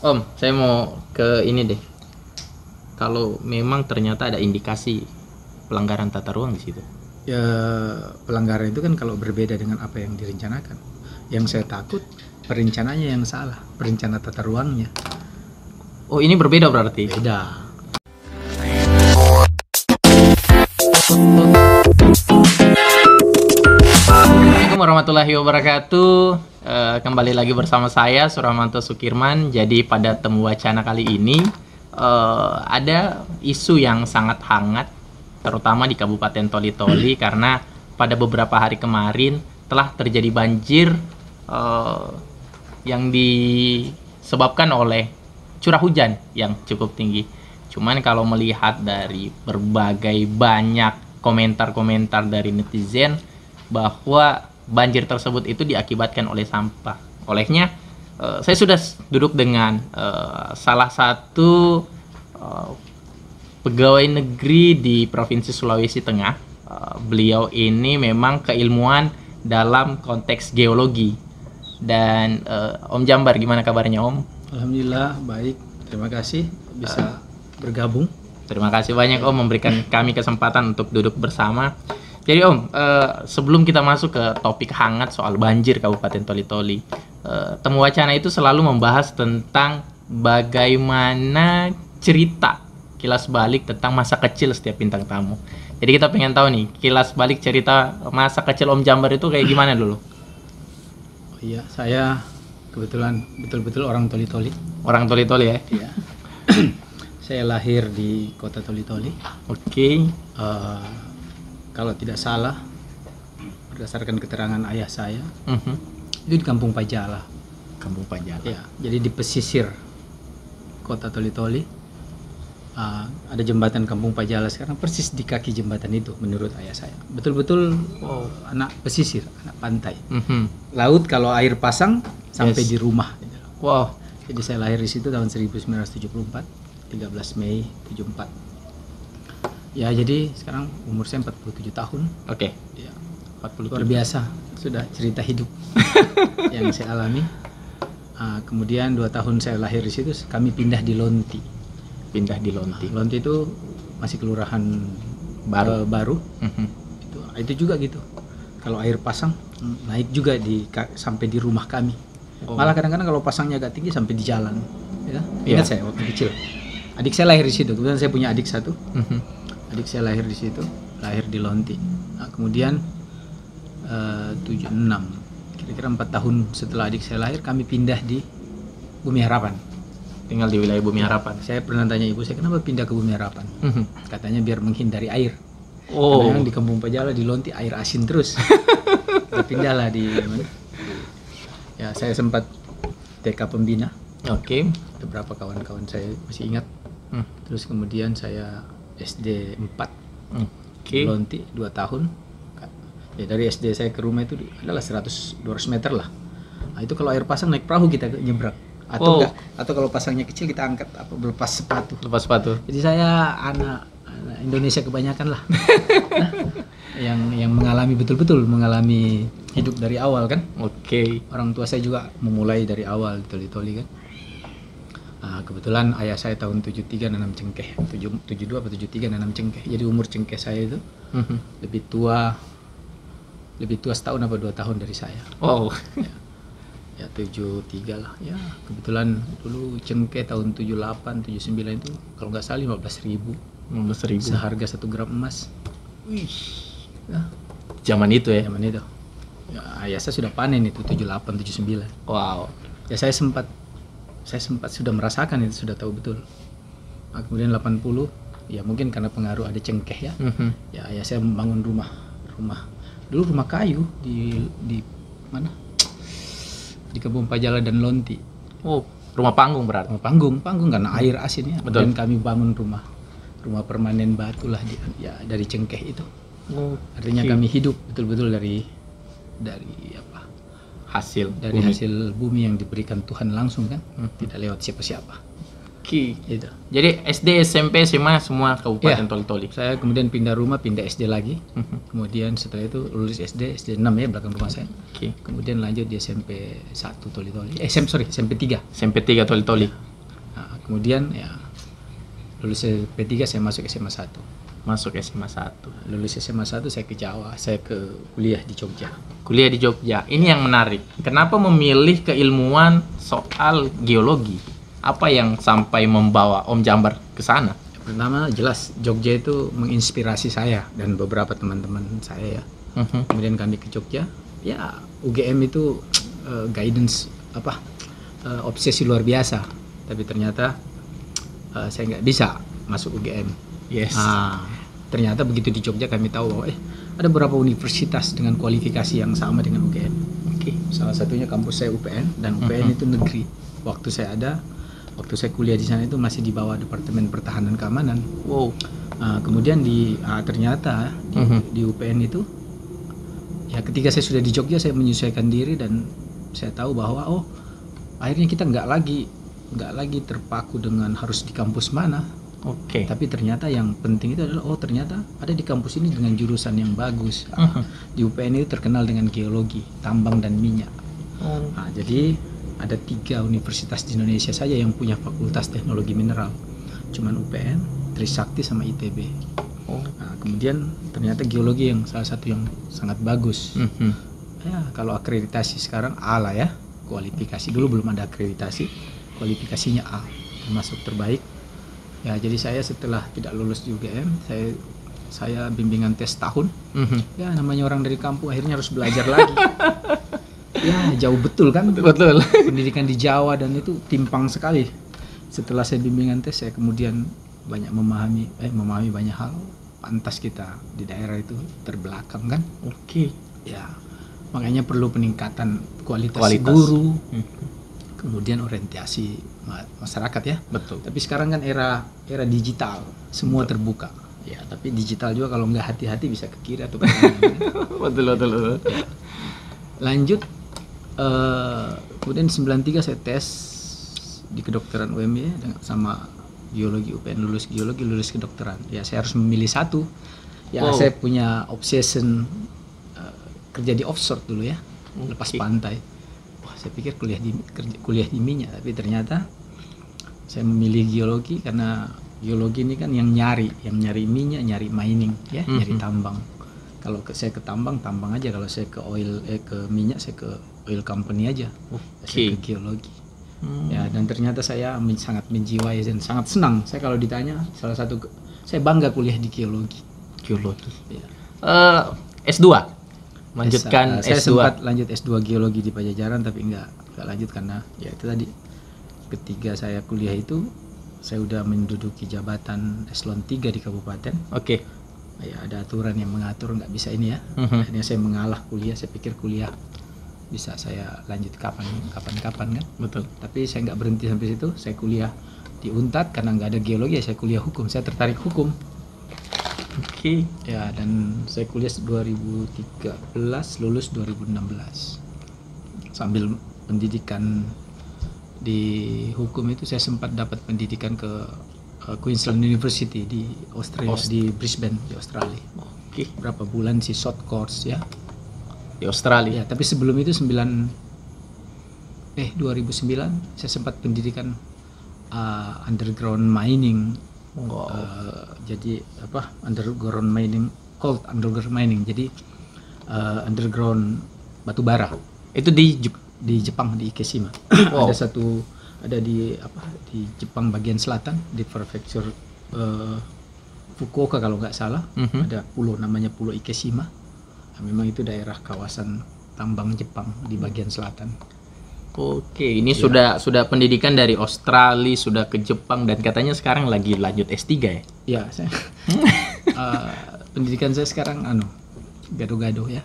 Om, saya mau ke ini deh. Kalau memang ternyata ada indikasi pelanggaran tata ruang di situ. Ya, pelanggaran itu kan kalau berbeda dengan apa yang direncanakan. Yang saya takut perencanaannya yang salah, perencana tata ruangnya. Oh, ini berbeda berarti. Beda. Assalamualaikum warahmatullahi wabarakatuh. Kembali lagi bersama saya Suramanto Sukirman. Jadi pada Temu Wacana kali ini ada isu yang sangat hangat, terutama di Kabupaten Toli-Toli, karena pada beberapa hari kemarin telah terjadi banjir yang disebabkan oleh curah hujan yang cukup tinggi. Cuman kalau melihat dari berbagai banyak komentar-komentar dari netizen bahwa banjir tersebut itu diakibatkan oleh sampah. Olehnya saya sudah duduk dengan salah satu pegawai negeri di Provinsi Sulawesi Tengah. Beliau ini memang keilmuan dalam konteks geologi. Dan Om Jambar, gimana kabarnya Om? Alhamdulillah baik, terima kasih bisa bergabung. Terima kasih banyak Om memberikan kami kesempatan untuk duduk bersama. Jadi Om, sebelum kita masuk ke topik hangat soal banjir Kabupaten Toli-Toli, Temu Wacana itu selalu membahas tentang bagaimana cerita kilas balik tentang masa kecil setiap bintang tamu. Jadi kita pengen tahu nih, kilas balik cerita masa kecil Om Jambar itu kayak gimana dulu? Oh iya, saya kebetulan betul-betul orang Toli-Toli. Orang Toli-Toli ya? Iya. Saya lahir di kota Toli-Toli. Oke. Kalau tidak salah, berdasarkan keterangan ayah saya, itu di Kampung Pajala. Kampung Pajala. Ya, jadi di pesisir kota Toli-Toli ada jembatan Kampung Pajala sekarang persis di kaki jembatan itu menurut ayah saya. Betul-betul anak pesisir, anak pantai. Laut kalau air pasang sampai di rumah. Wow. Jadi saya lahir di situ tahun 1974, 13 Mei 74. Ya, jadi sekarang umur saya 47 tahun. Oke. Ya, 47. luar biasa sudah cerita hidup yang saya alami. Kemudian 2 tahun saya lahir di situ, kami pindah di Lonti. Pindah di Lonti. Lonti itu masih kelurahan baru. Itu juga gitu. Kalau air pasang naik juga sampai di rumah kami. Malah kadang-kadang kalau pasangnya agak tinggi sampai di jalan. Ya. Ingat saya waktu kecil. Adik saya lahir di situ. Kemudian saya punya adik satu. Adik saya lahir di situ, lahir di Lonti. Nah, kemudian 76, kira-kira 4 tahun setelah adik saya lahir, kami pindah di Bumi Harapan. Tinggal di wilayah Bumi Harapan. Saya pernah tanya ibu saya, kenapa pindah ke Bumi Harapan? Katanya biar menghindari air. Oh. Karena di Kampung Pajala di Lonti air asin terus. Kita pindahlah di mana? Ya, saya sempat TK pembina. Oke. Beberapa kawan-kawan saya masih ingat. Terus kemudian saya SD 4 di Lonti 2 tahun. Ya, dari SD saya ke rumah itu adalah 100-200 meter lah. Nah, itu kalau air pasang naik perahu kita nyebrang. Atau kalau pasangnya kecil kita angkat lepas sepatu. Lepas sepatu. Jadi saya anak Indonesia kebanyakan lah. yang mengalami betul-betul mengalami hidup dari awal kan. Oke. Orang tua saya juga memulai dari awal di Toli-Toli kan. Kebetulan ayah saya tahun 73 nanam cengkeh, 72 atau 73 nanam cengkeh. Jadi umur cengkeh saya itu lebih tua setahun apa 2 tahun dari saya. Wow. Ya 73 lah. Ya kebetulan dulu cengkeh tahun 78, 79 itu kalau nggak salah 15.000. 15.000. Seharga 1 gram emas. Wih. Ya. Zaman itu ya. Zaman itu. Ya, ayah saya sudah panen itu 78, 79. Wow. Ya saya sempat sudah merasakan itu, sudah tahu betul. Nah, kemudian 80 ya mungkin karena pengaruh ada cengkeh ya. Ya ayah saya membangun rumah dulu rumah kayu di mana, di Kampung Pajala dan Lonti. Oh, rumah panggung berarti. Panggung karena air asinnya. Betul. Dan kami bangun rumah permanen batu lah dari cengkeh itu. Artinya kami hidup betul-betul dari apa, hasil bumi yang diberikan Tuhan langsung kan, tidak lewat siapa-siapa. Itu. Jadi SD, SMP, SMA semua Kabupaten Toli-Toli. Saya kemudian pindah SD lagi. Kemudian setelah itu lulus SD 6 ya belakang rumah saya. Kemudian lanjut di SMP 1 Toli-Toli. SMP 3. SMP 3 Toli-Toli. Kemudian ya lulus P3 saya masuk SMA 1. Masuk SMA 1. Lulus SMA 1 saya ke Jawa, saya ke kuliah di Jogja. Kuliah di Jogja. Ini yang menarik. Kenapa memilih keilmuan soal geologi? Apa yang sampai membawa Om Jambar ke sana? Pertama jelas Jogja itu menginspirasi saya dan beberapa teman-teman saya ya. Kemudian kami ke Jogja, ya UGM itu guidance obsesi luar biasa. Tapi ternyata saya nggak bisa masuk UGM. Yes. Ternyata begitu di Jogja kami tahu bahwa ada beberapa universitas dengan kualifikasi yang sama dengan UGM. Oke. Salah satunya kampus saya UPN, dan UPN itu negeri. Waktu saya kuliah di sana itu masih di bawah Departemen Pertahanan Keamanan. Wow. Kemudian ternyata di UPN itu, ya ketika saya sudah di Jogja saya menyesuaikan diri dan saya tahu bahwa akhirnya kita nggak lagi terpaku dengan harus di kampus mana. Oke. Tapi ternyata yang penting itu adalah ternyata ada di kampus ini dengan jurusan yang bagus. Di UPN itu terkenal dengan geologi, tambang dan minyak. Jadi ada 3 universitas di Indonesia saja yang punya fakultas teknologi mineral. Cuman UPN, Trisakti sama ITB. Kemudian ternyata geologi yang salah satu yang sangat bagus. Ya, kalau akreditasi sekarang A lah ya, kualifikasi. Dulu belum ada akreditasi, kualifikasinya A, termasuk terbaik. Ya, jadi saya setelah tidak lulus di UGM, saya bimbingan tes tahun. Ya, namanya orang dari kampung akhirnya harus belajar lagi. Ya, jauh betul kan? Betul. Pendidikan di Jawa dan itu timpang sekali. Setelah saya bimbingan tes, saya kemudian banyak memahami banyak hal. Pantas kita di daerah itu terbelakang kan? Oke. Ya, makanya perlu peningkatan kualitas. Guru. Kemudian orientasi masyarakat ya. Betul. Tapi sekarang kan era digital, semua terbuka. Ya, tapi digital juga kalau nggak hati-hati bisa ke kiri atau ke kanan. Betul. Ya. Lanjut, kemudian 93 saya tes di kedokteran UMY sama geologi UPN, lulus geologi, lulus kedokteran. Ya, saya harus memilih satu. Ya, saya punya obsession kerja di offshore dulu ya, lepas pantai. Saya pikir kuliah di minyak, tapi ternyata saya memilih geologi karena geologi ini kan yang nyari minyak, nyari mining ya, nyari tambang. Kalau saya ke tambang aja, kalau saya ke ke minyak saya ke oil company aja. Saya ke geologi. Ya, dan ternyata saya sangat menjiwai dan sangat senang. Saya kalau ditanya saya bangga kuliah di geologi. Ya. S2. Lanjutkan saya S2. sempat lanjut S2 geologi di Pajajaran tapi enggak lanjut karena ya itu tadi, ketika saya kuliah itu saya udah menduduki jabatan eselon 3 di kabupaten. Oke. Ya, ada aturan yang mengatur nggak bisa ini ya. Akhirnya saya mengalah kuliah, saya pikir kuliah bisa saya lanjut kapan kan. Betul. Tapi saya nggak berhenti sampai situ, saya kuliah di Unpad karena nggak ada geologi, ya saya kuliah hukum, saya tertarik hukum. Oke. Ya, dan saya kuliah 2013, lulus 2016. Sambil pendidikan di hukum itu saya sempat dapat pendidikan ke Queensland University di Australia, di Brisbane di Australia. Oke. Berapa bulan sih short course ya Di Australia. ya. Tapi sebelum itu 2009 saya sempat pendidikan underground mining. Jadi underground mining, cold underground mining. Jadi underground batu bara. Itu di Jepang, di Ikeshima. Ada di Jepang bagian selatan, di prefecture Fukuoka kalau nggak salah. Ada pulau namanya Pulau Ikeshima. Nah, memang itu daerah kawasan tambang Jepang di bagian selatan. Oke, ini sudah pendidikan dari Australia, sudah ke Jepang, dan katanya sekarang lagi lanjut S3 ya? Ya, saya pendidikan saya sekarang gado-gado ya.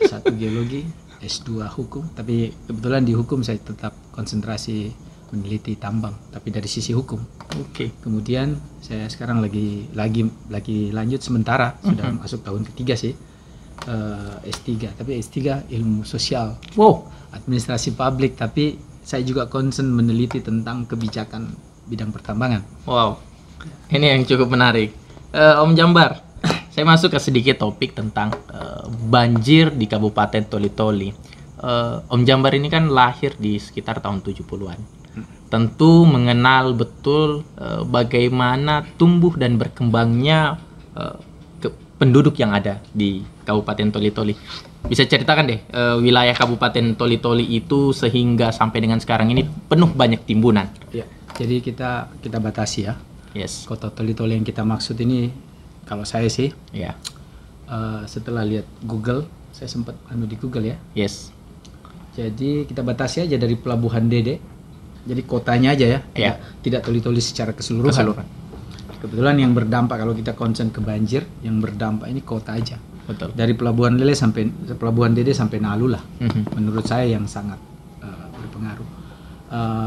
1 geologi, S2 hukum, tapi kebetulan di hukum saya tetap konsentrasi meneliti tambang, tapi dari sisi hukum. Oke. Kemudian saya sekarang lagi lanjut sementara, sudah masuk tahun ketiga sih. S3, tapi S3 ilmu sosial. Administrasi publik, tapi saya juga concern meneliti tentang kebijakan bidang pertambangan. Wow. Ini yang cukup menarik. Om Jambar, saya masuk ke sedikit topik tentang banjir di Kabupaten Toli-Toli. Om Jambar ini kan lahir di sekitar tahun 70-an. tentu mengenal betul bagaimana tumbuh dan berkembangnya penduduk yang ada di Kabupaten Toli-Toli. Bisa ceritakan deh wilayah Kabupaten Toli-Toli itu sehingga sampai dengan sekarang ini penuh banyak timbunan. Ya, jadi kita batasi ya. Yes. Kota Toli-Toli yang kita maksud ini, kalau saya sih, Ya. setelah lihat Google, saya sempat di Google ya. Yes. Jadi kita batasi aja dari Pelabuhan Dede. Jadi kotanya aja ya. Ya. Tidak Toli-Toli secara keseluruhan. Kebetulan yang berdampak, kalau kita concern ke banjir, yang berdampak ini kota aja. Betul. Dari Pelabuhan Dede sampai Nalu lah. Mhm. Menurut saya yang sangat berpengaruh.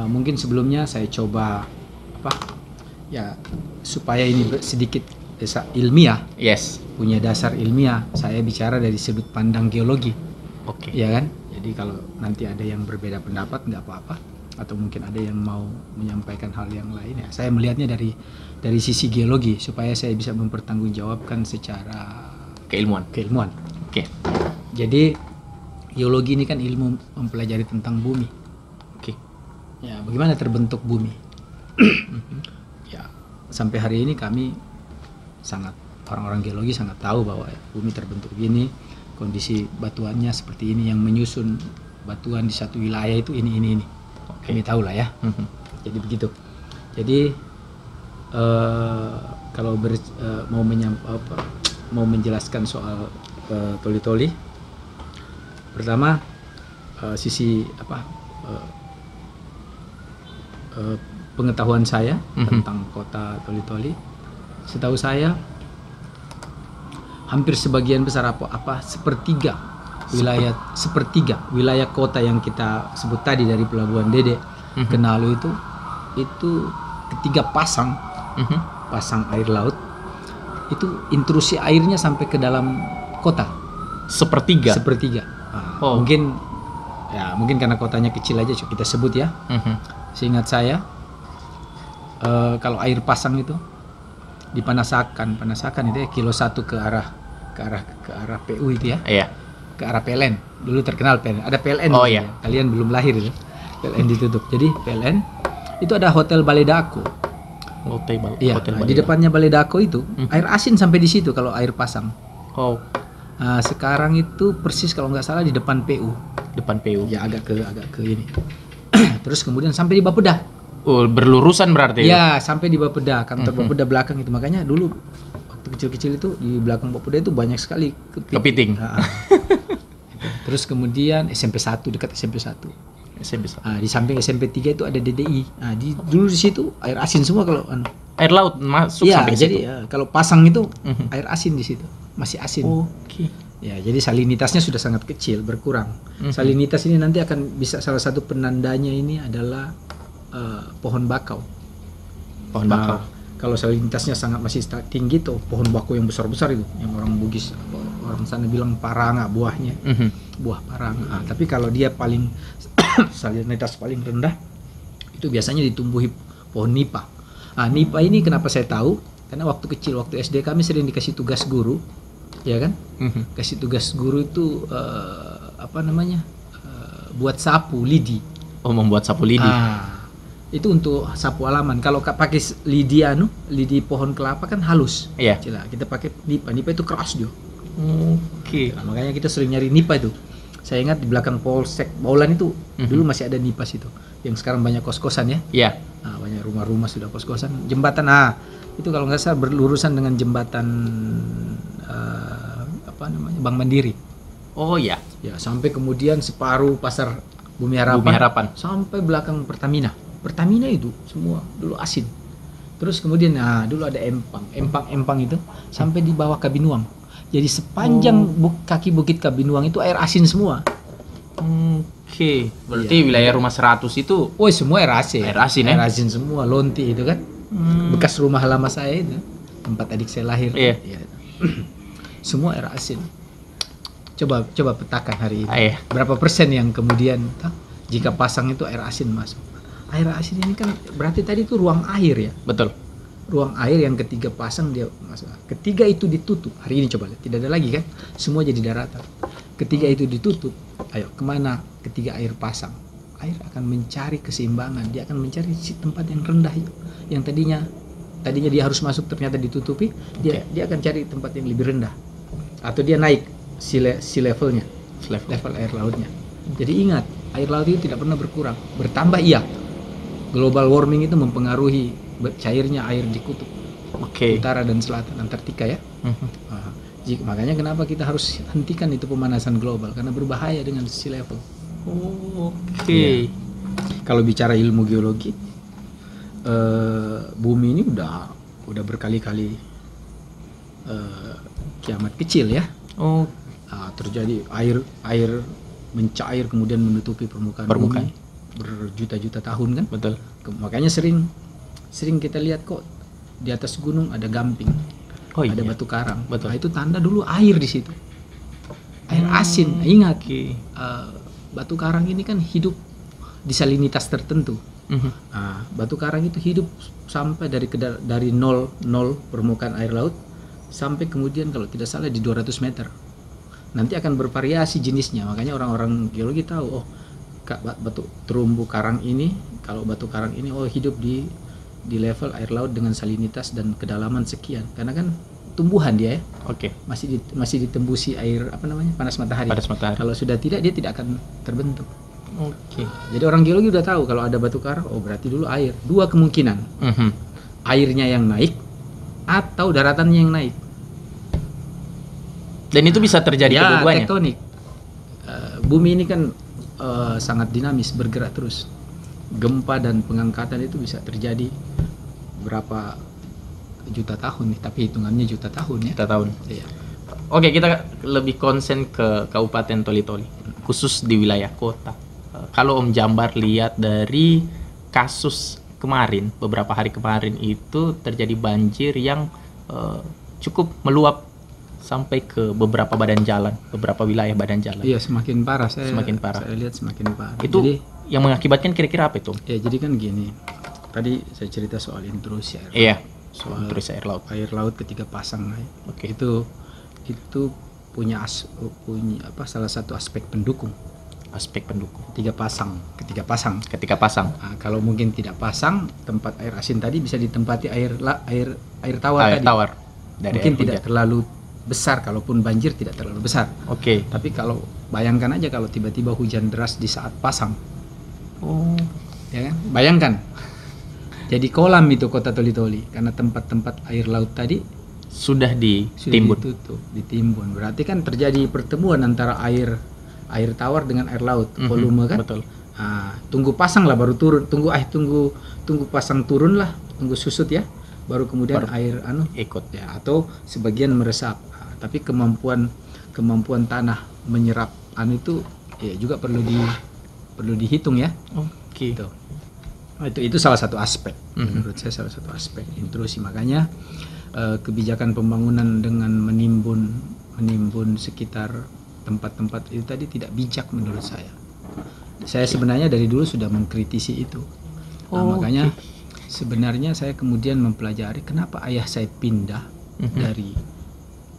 Mungkin sebelumnya saya coba ya supaya ini sedikit ilmiah, Yes. punya dasar ilmiah. Saya bicara dari sudut pandang geologi, Oke. ya kan? Jadi kalau nanti ada yang berbeda pendapat nggak apa-apa, atau mungkin ada yang mau menyampaikan hal yang lain ya. Saya melihatnya dari sisi geologi supaya saya bisa mempertanggungjawabkan secara keilmuan. Oke. Jadi geologi ini kan ilmu mempelajari tentang bumi. Oke. Ya, bagaimana terbentuk bumi? Ya, sampai hari ini kami orang-orang geologi sangat tahu bahwa bumi terbentuk gini, kondisi batuannya seperti ini, yang menyusun batuan di satu wilayah itu ini. Kami tahu lah ya. Jadi begitu. Jadi kalau mau menjelaskan soal Toli-Toli, pertama sisi pengetahuan saya tentang kota Toli-Toli, setahu saya hampir sebagian besar sepertiga wilayah kota yang kita sebut tadi dari Pelabuhan Dede ke Nalu itu ketika pasang air laut, itu intrusi airnya sampai ke dalam kota. Sepertiga. Nah, mungkin karena kotanya kecil aja kita sebut ya. Seingat saya kalau air pasang itu di Panasakan itu ya, kilo 1 ke arah PU itu ya. Iya. Ke arah PLN. Dulu terkenal PLN. Ada PLN. Oh iya. Kalian belum lahir itu. PLN ditutup. Jadi PLN itu ada Hotel Baledako. Iya. Di depannya Baledako itu air asin sampai di situ kalau air pasang. Oh. Nah, sekarang itu persis kalau nggak salah di depan PU. Ya agak ke ini. Terus kemudian sampai di Bapeda. Oh, berlurusan berarti. Ya, sampai di Bapeda, kantor Bapeda belakang itu. Makanya dulu waktu kecil-kecil itu di belakang Bapeda itu banyak sekali kepiting. Terus kemudian SMP 1, dekat SMP 1. Di samping SMP 3 itu ada DDI. Dulu di situ air asin semua kalau air laut masuk ya, sampai jadi situ. Kalau pasang itu air asin di situ, masih asin. Oke. Ya, jadi salinitasnya sudah sangat kecil, berkurang. Salinitas ini nanti akan bisa, salah satu penandanya ini adalah pohon bakau. Kalau salinitasnya masih tinggi tuh, pohon bakau yang besar-besar itu, yang orang Bugis, orang sana bilang paranga buahnya, buah paranga. Tapi kalau dia salinitas paling rendah, itu biasanya ditumbuhi pohon nipa. Nipa ini kenapa saya tahu? Karena waktu kecil, waktu SD kami sering dikasih tugas guru, ya kan? Kasih tugas guru itu buat sapu lidi. Oh, membuat sapu lidi. Itu untuk sapu halaman. Kalau pakai lidi pohon kelapa kan halus. Iya. Kita pakai nipa itu keras dia. Oke. Nah, makanya kita sering nyari nipa itu. Saya ingat di belakang Polsek Baulan itu dulu masih ada nipa situ. Yang sekarang banyak kos-kosan ya. Iya. Banyak rumah-rumah sudah kos-kosan. Jembatan itu kalau nggak salah berurusan dengan jembatan Bank Mandiri. Oh iya. Ya, sampai kemudian separuh pasar Bumi Harapan. Sampai belakang Pertamina itu semua dulu asin. Terus kemudian dulu ada empang itu sampai di bawah Kabinuang. Jadi sepanjang kaki Bukit Kabinuang itu air asin semua. Oke. Berarti wilayah rumah 100 itu semua air asin. Air asin ya? Air asin semua, lonti itu kan. Bekas rumah lama saya itu, tempat adik saya lahir. Iya. Semua air asin. Coba petakan hari ini. Iya. Berapa persen yang kemudian jika pasang itu air asin masuk? Air asin ini kan berarti tadi itu ruang air ya. Betul. Ruang air yang ketiga pasang dia masuk. Ketiga itu ditutup. Hari ini coba lihat, tidak ada lagi kan? Semua jadi daratan. Ketiga itu ditutup. Ayo kemana ketiga air pasang? air akan mencari keseimbangan. Dia akan mencari tempat yang rendah, yang tadinya dia harus masuk ternyata ditutupi. Dia akan cari tempat yang lebih rendah, atau dia naik sea levelnya, level air lautnya. Jadi ingat, air laut itu tidak pernah berkurang, bertambah iya. Global warming itu mempengaruhi cairnya air di kutub utara dan selatan Antartika ya. Makanya kenapa kita harus hentikan itu pemanasan global, karena berbahaya dengan sea level. Ya. Kalau bicara ilmu geologi, bumi ini udah berkali-kali kiamat kecil ya. Terjadi air mencair kemudian menutupi permukaan bumi berjuta-juta tahun kan. Betul. Makanya sering kita lihat kok di atas gunung ada gamping, ada batu karang. Betul. Nah, itu tanda dulu air di situ, air asin. Ingat, batu karang ini kan hidup di salinitas tertentu. Nah, batu karang itu hidup sampai dari nol permukaan air laut sampai kemudian kalau tidak salah di 200 meter. Nanti akan bervariasi jenisnya. Makanya orang-orang geologi tahu, batu terumbu karang ini, kalau batu karang ini hidup di level air laut dengan salinitas dan kedalaman sekian. Karena kan tumbuhan dia ya. Masih ditembusi air panas matahari. Kalau sudah tidak, dia tidak akan terbentuk. Jadi orang geologi udah tahu kalau ada batu karang, berarti dulu air. Dua kemungkinan. Airnya yang naik atau daratannya yang naik. Dan itu bisa terjadi kedua-duanya. Tektonik. Bumi ini kan sangat dinamis, bergerak terus. Gempa dan pengangkatan itu bisa terjadi berapa juta tahun nih, tapi hitungannya juta tahun ya. Juta tahun. Iya. Oke, kita lebih konsen ke Kabupaten Toli-Toli, khusus di wilayah kota. Kalau Om Jambar lihat dari kasus kemarin, beberapa hari kemarin itu terjadi banjir yang cukup meluap sampai ke beberapa badan jalan, beberapa wilayah badan jalan. Iya, semakin parah. Saya lihat semakin parah. Itu jadi, yang mengakibatkan kira-kira apa itu? Ya, jadi kan gini. Tadi saya cerita soal intrusi air laut. Iya, soal intrusi air laut. Air laut ketika pasang. Itu punya salah satu aspek pendukung. Ketika pasang. Nah, kalau mungkin tidak pasang, tempat air asin tadi bisa ditempati air tawar tadi. Dari mungkin tidak terlalu besar, kalaupun banjir tidak terlalu besar. Tapi kalau bayangkan aja kalau tiba-tiba hujan deras di saat pasang. Ya kan? Bayangkan. Jadi kolam itu kota Toli-Toli karena tempat-tempat air laut tadi sudah ditimbun. Berarti kan terjadi pertemuan antara air tawar dengan air laut, volume kan? Betul. Tunggu pasang lah baru turun. Tunggu pasang turun lah, tunggu susut ya. Baru kemudian air ikut ya, atau sebagian meresap. Tapi kemampuan tanah menyerap itu ya juga perlu dihitung ya. Gitu. Itu salah satu aspek. Menurut saya salah satu aspek intrusi. Makanya kebijakan pembangunan dengan menimbun sekitar tempat-tempat itu tadi tidak bijak menurut saya. Saya sebenarnya dari dulu sudah mengkritisi itu. Makanya sebenarnya saya kemudian mempelajari kenapa ayah saya pindah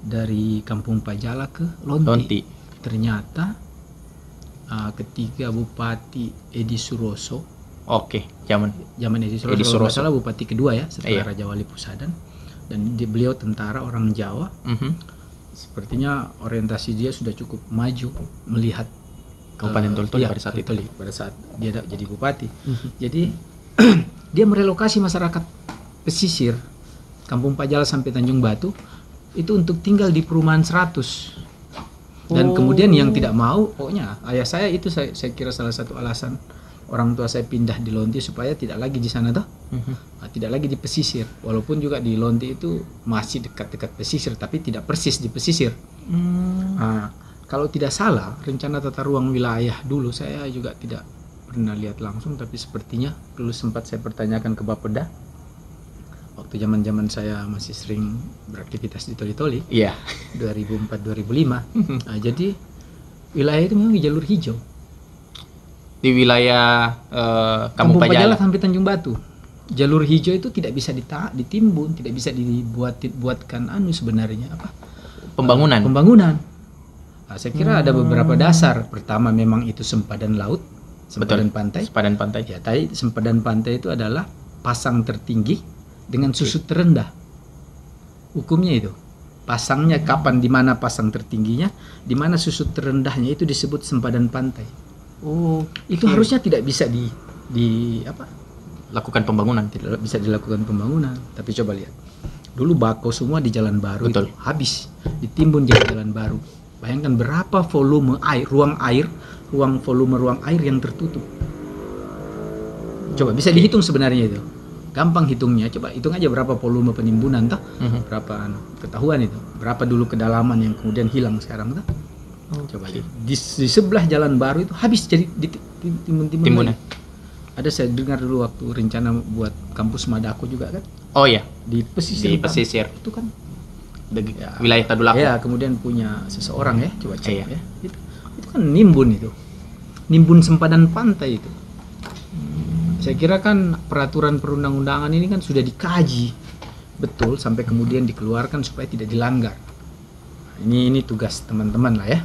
dari Kampung Pajala ke Lonti. Ternyata ketiga Bupati Edi Suroso. Zaman Edi Suroso salah Bupati kedua ya setelah Raja Wali Pusadan, dan beliau tentara orang Jawa. Sepertinya orientasi dia sudah cukup maju melihat Kabupaten Toli-Toli pada saat dia jadi bupati. Jadi dia merelokasi masyarakat pesisir Kampung Pajala sampai Tanjung Batu itu untuk tinggal di perumahan 100. Dan kemudian yang tidak mau, pokoknya ayah saya itu saya kira salah satu alasan orang tua saya pindah di Lonti supaya tidak lagi di sana tidak lagi di pesisir. Walaupun juga di Lonti itu masih dekat-dekat pesisir, tapi tidak persis di pesisir. Kalau tidak salah, rencana tata ruang wilayah dulu saya juga tidak pernah lihat langsung, tapi sepertinya dulu sempat saya pertanyakan ke Bapeda waktu zaman saya masih sering beraktivitas di Toli-Toli. 2004-2005. Jadi wilayah itu memang di jalur hijau. Di wilayah Kampung Pajala sampai Tanjung Batu. Jalur hijau itu tidak bisa ditimbun, tidak bisa dibuatkan sebenarnya pembangunan. Saya kira ada beberapa dasar. Pertama memang itu sempadan laut. Sempadan pantai. Sempadan pantai. Ya, tadi sempadan pantai itu adalah pasang tertinggi dengan susut terendah. Hukumnya itu. Pasangnya kapan, di mana pasang tertingginya, di mana susut terendahnya, itu disebut sempadan pantai. Itu harusnya tidak bisa lakukan pembangunan. Tidak bisa dilakukan pembangunan. Tapi coba lihat. Dulu bako semua di Jalan Baru. Betul. Itu habis ditimbun jadi Jalan Baru. Bayangkan berapa volume air, volume ruang air yang tertutup. Coba bisa dihitung sebenarnya itu. Gampang hitungnya. Coba hitung aja berapa volume penimbunan toh. Berapa ketahuan itu. Berapa dulu kedalaman yang kemudian hilang sekarang toh. Coba lihat. Di sebelah Jalan Baru itu habis jadi ditimbun-timbun lagi. Ada saya dengar dulu waktu rencana buat kampus Madako juga kan. Oh iya, Di pesisir. Itu kan wilayah Tadulako. ya, kemudian punya seseorang ya, coba cek ya. Itu kan nimbun itu. Nimbun sempadan pantai itu. Saya kira kan peraturan perundang-undangan ini kan sudah dikaji betul sampai kemudian dikeluarkan supaya tidak dilanggar. Ini tugas teman-teman lah ya.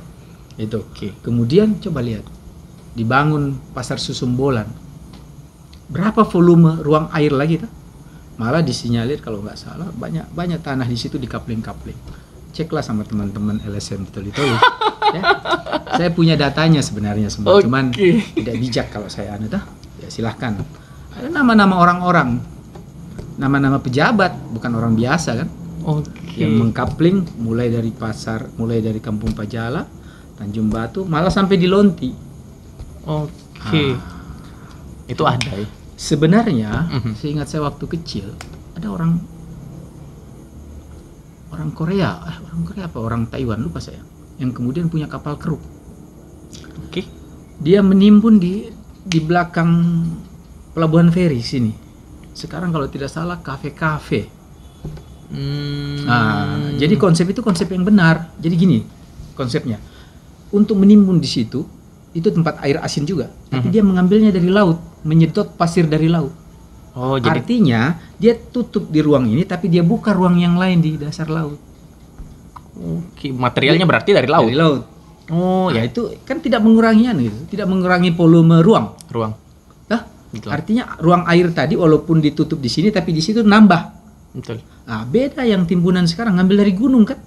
Itu. Kemudian coba lihat. Dibangun pasar Susumbolan. Berapa volume ruang air lagi tuh? Malah disinyalir kalau nggak salah banyak tanah di situ dikapling-kapling. Ceklah sama teman-teman LSM di Toli-Toli. Ya. Saya punya datanya sebenarnya semua, cuman tidak bijak kalau saya ya silahkan. Ada nama-nama orang-orang, nama-nama pejabat, bukan orang biasa kan? Yang mengkapling mulai dari Kampung Pajala, Tanjung Batu, malah sampai di Lonti. Itu ada ya. Sebenarnya, seingat saya waktu kecil, ada orang Korea apa orang Taiwan lupa saya, yang kemudian punya kapal keruk. Dia menimbun di belakang pelabuhan feri sini. Sekarang kalau tidak salah kafe-kafe. Jadi konsep itu konsep yang benar. Jadi gini konsepnya, untuk menimbun di situ itu tempat air asin juga, tapi dia mengambilnya dari laut, menyedot pasir dari laut. Jadi artinya dia tutup di ruang ini, tapi dia buka ruang yang lain di dasar laut. Materialnya berarti dari laut. Dari laut. Ya itu kan tidak mengurangi tidak mengurangi volume ruang. Artinya ruang air tadi walaupun ditutup di sini, tapi di situ nambah. Betul. Beda yang timbunan sekarang ngambil dari gunung kan?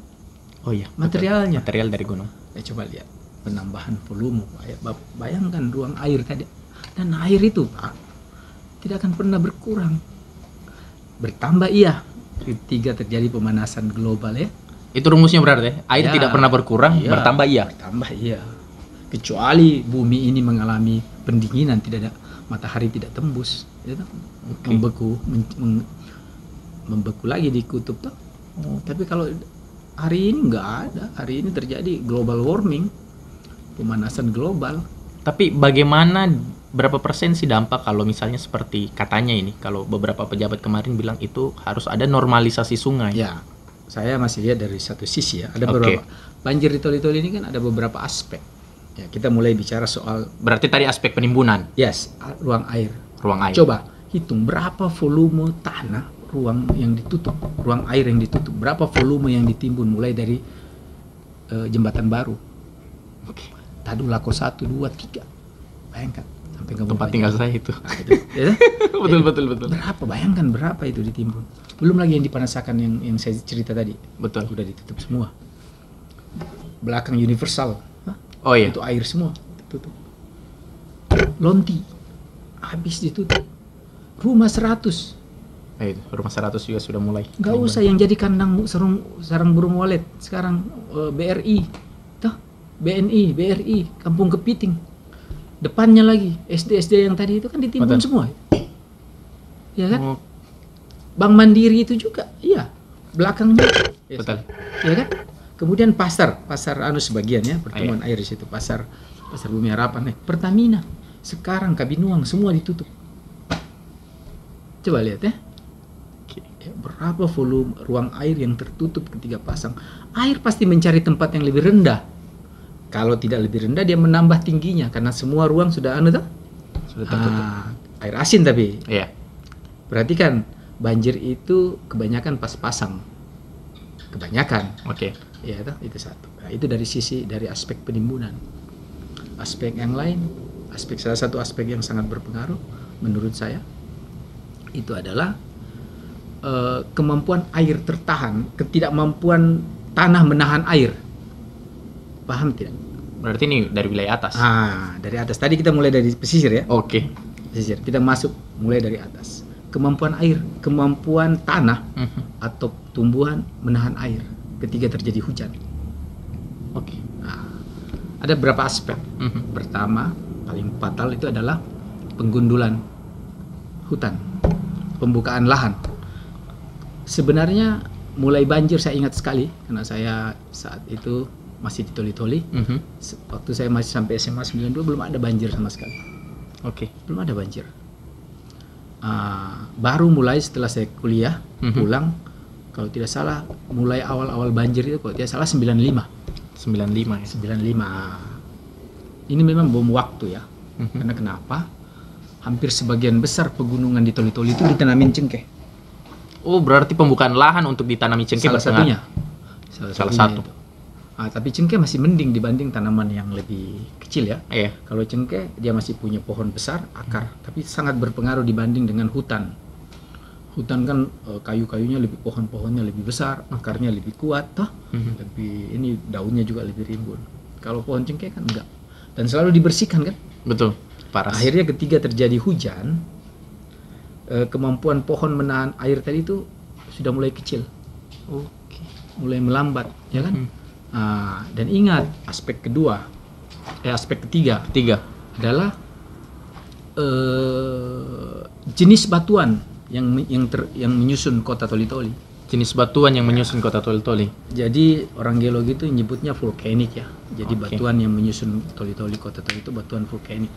Materialnya. Material dari gunung. Coba lihat penambahan volume. Bayangkan ruang air tadi, dan air itu Pak tidak akan pernah berkurang, bertambah iya. Ketiga, terjadi pemanasan global ya. Itu rumusnya berarti air tidak pernah berkurang, bertambah iya. Kecuali bumi ini mengalami pendinginan, tidak ada matahari, tidak tembus ya, membeku lagi di kutub tuh. Tapi kalau hari ini nggak ada, hari ini terjadi global warming, pemanasan global. Tapi bagaimana, berapa persen sih dampak kalau misalnya seperti katanya ini, kalau beberapa pejabat kemarin bilang itu harus ada normalisasi sungai? Ya, saya masih lihat dari satu sisi ya, ada beberapa. Banjir di Toli-Toli ini kan ada beberapa aspek. Ya, kita mulai bicara soal. Berarti tadi aspek penimbunan. Yes, ruang air. Ruang air. Coba hitung berapa volume tanah, ruang yang ditutup, ruang air yang ditutup, berapa volume yang ditimbun mulai dari Jembatan Baru. Tadulako 1, 2, 3. Bayangkan sampai tempat tinggal saya itu. Ya? betul. Berapa? Bayangkan berapa itu ditimbun. Belum lagi yang di Panasakan yang saya cerita tadi. Betul. Udah ditutup semua. Belakang Universal. Itu air semua ditutup. Lonti habis ditutup. Rumah 100. Rumah 100 juga sudah mulai. Gak usah yang jadi kandang sarang burung walet. Sekarang BRI, BNI, BRI, Kampung Kepiting. Depannya lagi SD yang tadi itu kan ditimbun semua. Ya kan? Bank Mandiri itu juga, iya. Belakangnya. Betul. Ya kan? Kemudian pasar sebagian ya, pertemuan air di situ, pasar Bumi Harapan, Pertamina. Sekarang Kabinuang semua ditutup. Coba lihat ya. Berapa volume ruang air yang tertutup ketika pasang. Air pasti mencari tempat yang lebih rendah. Kalau tidak lebih rendah, dia menambah tingginya karena semua ruang sudah sudah tertutup. Air asin tapi. Iya. Perhatikan, banjir itu kebanyakan pas pasang. Kebanyakan. Ya, itu satu. Nah, itu dari aspek penimbunan. Aspek yang lain salah satu aspek yang sangat berpengaruh menurut saya itu adalah kemampuan air tertahan, ketidakmampuan tanah menahan air. Paham tidak? Berarti ini dari wilayah atas. Dari atas. Tadi kita mulai dari pesisir ya. Oke. Pesisir. Kita masuk mulai dari atas. Kemampuan air, kemampuan tanah atau tumbuhan menahan air ketika terjadi hujan. Oke. Nah, ada beberapa aspek. Pertama, paling fatal itu adalah penggundulan hutan, pembukaan lahan. Sebenarnya mulai banjir saya ingat sekali karena saya saat itu masih di Toli-Toli. Waktu saya masih sampai SMA 92 belum ada banjir sama sekali. Oke. Belum ada banjir. Baru mulai setelah saya kuliah pulang, kalau tidak salah mulai awal-awal banjir itu kalau tidak salah 95 ya. 95. Ini memang bom waktu ya. Karena kenapa? Hampir sebagian besar pegunungan di Toli-Toli itu ditanamin cengkeh. Oh, berarti pembukaan lahan untuk ditanami cengkeh Salah satunya. Salah satu. Itu. Tapi cengkeh masih mending dibanding tanaman yang lebih kecil ya. Iya. Kalau cengkeh dia masih punya pohon besar, akar, tapi sangat berpengaruh dibanding dengan hutan. Hutan kan kayu-kayunya lebih, pohon-pohonnya lebih besar, akarnya lebih kuat, lebih ini daunnya juga lebih rimbun. Kalau pohon cengkeh kan enggak. Dan selalu dibersihkan kan? Betul. Paras. Akhirnya ketika terjadi hujan, kemampuan pohon menahan air tadi itu sudah mulai kecil. Oke. Mulai melambat, ya kan? Dan ingat aspek ketiga adalah jenis batuan yang menyusun kota Toli-Toli. Jenis batuan yang menyusun kota Toli-Toli. Jadi orang geologi itu nyebutnya vulkanik ya. Jadi batuan yang menyusun Toli-Toli, kota Toli itu batuan vulkanik.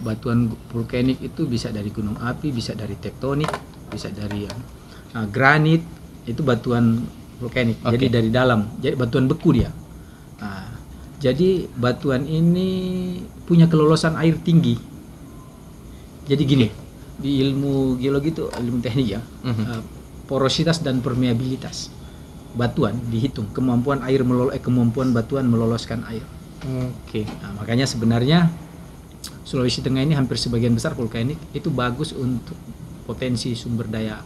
Batuan vulkanik itu bisa dari gunung api, bisa dari tektonik, bisa dari granit, itu batuan vulkanik. Jadi dari dalam, jadi batuan beku dia. Jadi batuan ini punya kelolosan air tinggi. Jadi gini, di ilmu geologi itu ilmu teknik ya, porositas dan permeabilitas batuan dihitung, kemampuan batuan meloloskan air. Makanya sebenarnya Sulawesi Tengah ini hampir sebagian besar vulkanik, itu bagus untuk potensi sumber daya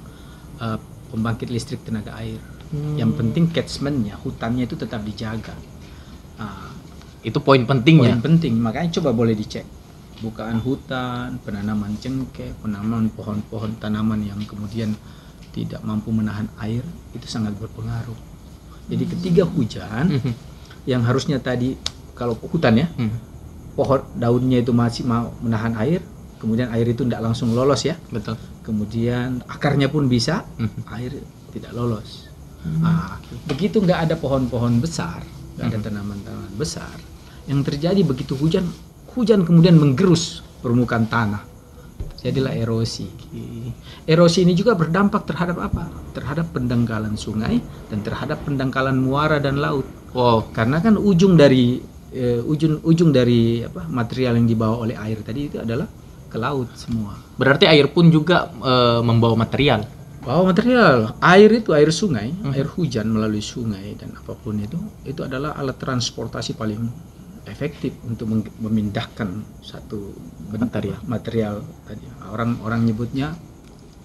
pembangkit listrik tenaga air. Yang penting catchmentnya, hutannya itu tetap dijaga. Itu poin pentingnya. Poin penting, makanya coba boleh dicek. Bukaan hutan, penanaman cengkeh, penanaman pohon-pohon tanaman yang kemudian tidak mampu menahan air, itu sangat berpengaruh. Jadi ketika hujan, yang harusnya tadi kalau hutan ya, pohon daunnya itu masih mau menahan air, kemudian air itu tidak langsung lolos ya. Betul. Kemudian akarnya pun bisa, air tidak lolos. Begitu nggak ada pohon-pohon besar, nggak ada tanaman-tanaman besar, yang terjadi begitu hujan kemudian menggerus permukaan tanah, jadilah erosi. Erosi ini juga berdampak terhadap apa? Terhadap pendangkalan sungai dan terhadap pendangkalan muara dan laut. Karena kan ujung dari material yang dibawa oleh air tadi itu adalah ke laut semua. Berarti air pun juga membawa material. Bawa material. Air itu air sungai, air hujan melalui sungai dan apapun itu adalah alat transportasi paling efektif untuk memindahkan satu material tadi. Orang nyebutnya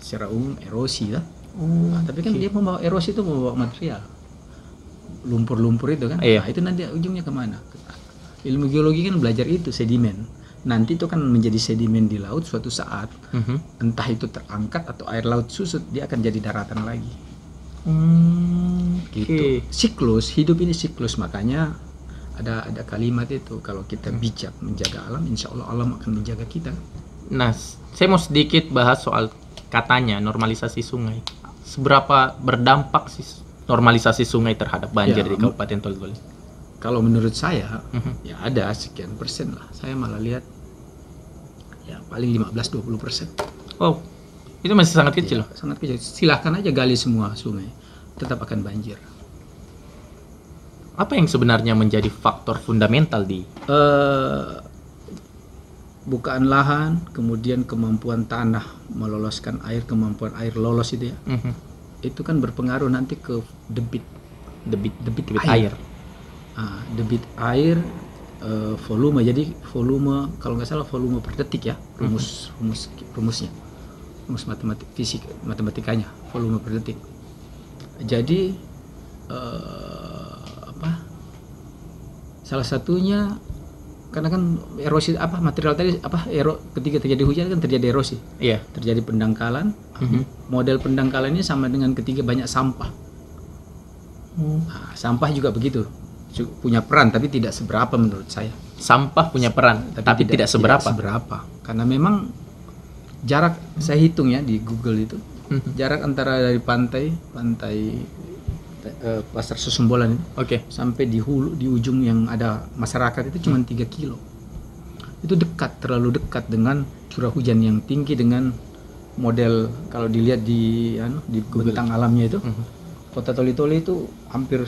secara umum erosi lah. Tapi kan dia membawa erosi itu membawa material. Lumpur-lumpur itu kan. Nah, itu nanti ujungnya kemana? Ilmu geologi kan belajar itu, sedimen. Nanti itu kan menjadi sedimen di laut suatu saat. Entah itu terangkat atau air laut susut, dia akan jadi daratan lagi. Gitu. Siklus, hidup ini siklus, makanya ada kalimat itu, kalau kita bijak menjaga alam, insya Allah alam akan menjaga kita. Nah, saya mau sedikit bahas soal katanya normalisasi sungai. Seberapa berdampak sih normalisasi sungai terhadap banjir di Kabupaten Toli-Toli? Kalau menurut saya, ya ada sekian persen lah. Saya malah lihat ya paling 15-20%. Oh, itu masih sangat kecil loh. Sangat kecil. Silahkan aja gali semua sungai, tetap akan banjir. Apa yang sebenarnya menjadi faktor fundamental di bukaan lahan, kemudian kemampuan tanah meloloskan air, kemampuan air lolos itu ya, itu kan berpengaruh nanti ke debit air. Debit air volume. Jadi volume kalau nggak salah volume per detik ya, rumusnya, rumus matematikanya, volume per detik. Jadi salah satunya karena kan erosi material tadi ketika terjadi hujan kan terjadi erosi, terjadi pendangkalan. Model pendangkalan ini sama dengan ketika banyak sampah. Nah, sampah juga begitu, punya peran tapi tidak seberapa menurut saya. Sampah punya peran tapi tidak seberapa. Karena memang jarak, saya hitung ya di Google itu, jarak antara dari pantai Pasar Susumbolan sampai di hulu, di ujung yang ada masyarakat itu cuma 3 kilo. Itu dekat, terlalu dekat dengan curah hujan yang tinggi dengan model kalau dilihat di bentang alamnya itu. Kota Toli-Toli itu hampir,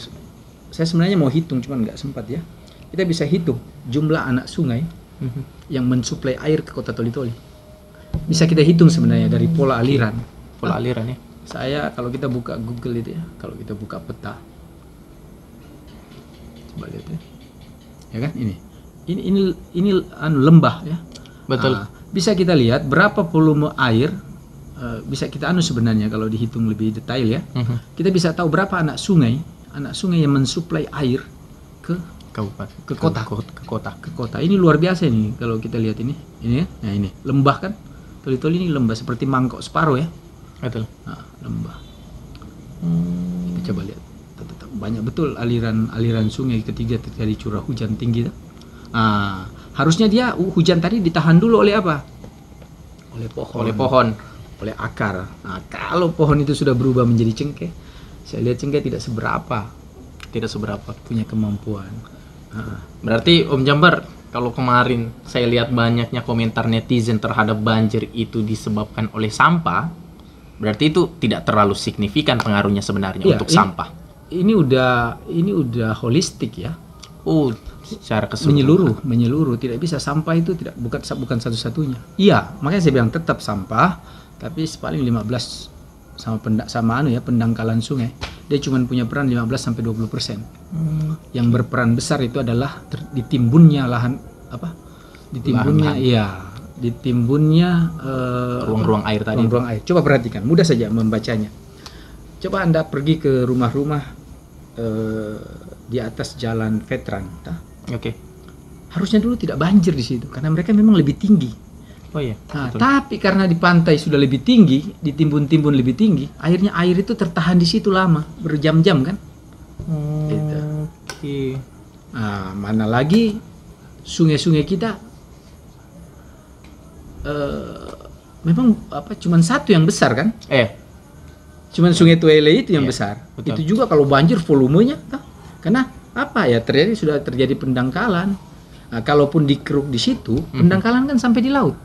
saya sebenarnya mau hitung cuman nggak sempat ya. Kita bisa hitung jumlah anak sungai yang mensuplai air ke Kota Toli-Toli. Bisa kita hitung sebenarnya dari pola aliran. Pola aliran ya. Saya kalau kita buka Google itu ya, kalau kita buka peta, coba lihat ya kan ini lembah ya. Betul. Bisa kita lihat berapa volume air, bisa kita sebenarnya kalau dihitung lebih detail ya. Kita bisa tahu berapa anak sungai yang mensuplai air ke kabupaten, ke kota. Ini luar biasa ini kalau kita lihat ini ya. Nah ini lembah kan, Toli-Toli ini lembah seperti mangkok separuh ya. Betul. Nah, lembah. Kita coba lihat. Banyak betul aliran sungai ketika terjadi curah hujan tinggi. Harusnya dia hujan tadi ditahan dulu oleh apa? Oleh pohon. Oleh akar. Nah, kalau pohon itu sudah berubah menjadi cengkeh, saya lihat cengkeh tidak seberapa punya kemampuan. Berarti Om Jambar, kalau kemarin saya lihat banyaknya komentar netizen terhadap banjir itu disebabkan oleh sampah, berarti itu tidak terlalu signifikan pengaruhnya sebenarnya untuk sampah. Ini udah holistik ya. Secara keseluruhan. Menyeluruh. Tidak bisa, sampah itu bukan satu-satunya. Iya, makanya saya bilang tetap sampah, tapi paling 15 sama pendangkalan sungai. Dia cuma punya peran 15 sampai 20%. Yang berperan besar itu adalah ditimbunnya ruang-ruang air tadi. Ruang-ruang air. Coba perhatikan, mudah saja membacanya. Coba Anda pergi ke rumah-rumah di atas jalan veteran. Harusnya dulu tidak banjir di situ karena mereka memang lebih tinggi. Tapi karena di pantai sudah lebih tinggi, ditimbun-timbun lebih tinggi, air itu tertahan di situ lama, berjam-jam kan? Mana lagi sungai-sungai kita memang cuman satu yang besar kan? Cuman Sungai Tuele itu yang besar. Betul. Itu juga kalau banjir volumenya, karena sudah terjadi pendangkalan. Nah, kalaupun dikeruk di situ, pendangkalan kan sampai di laut.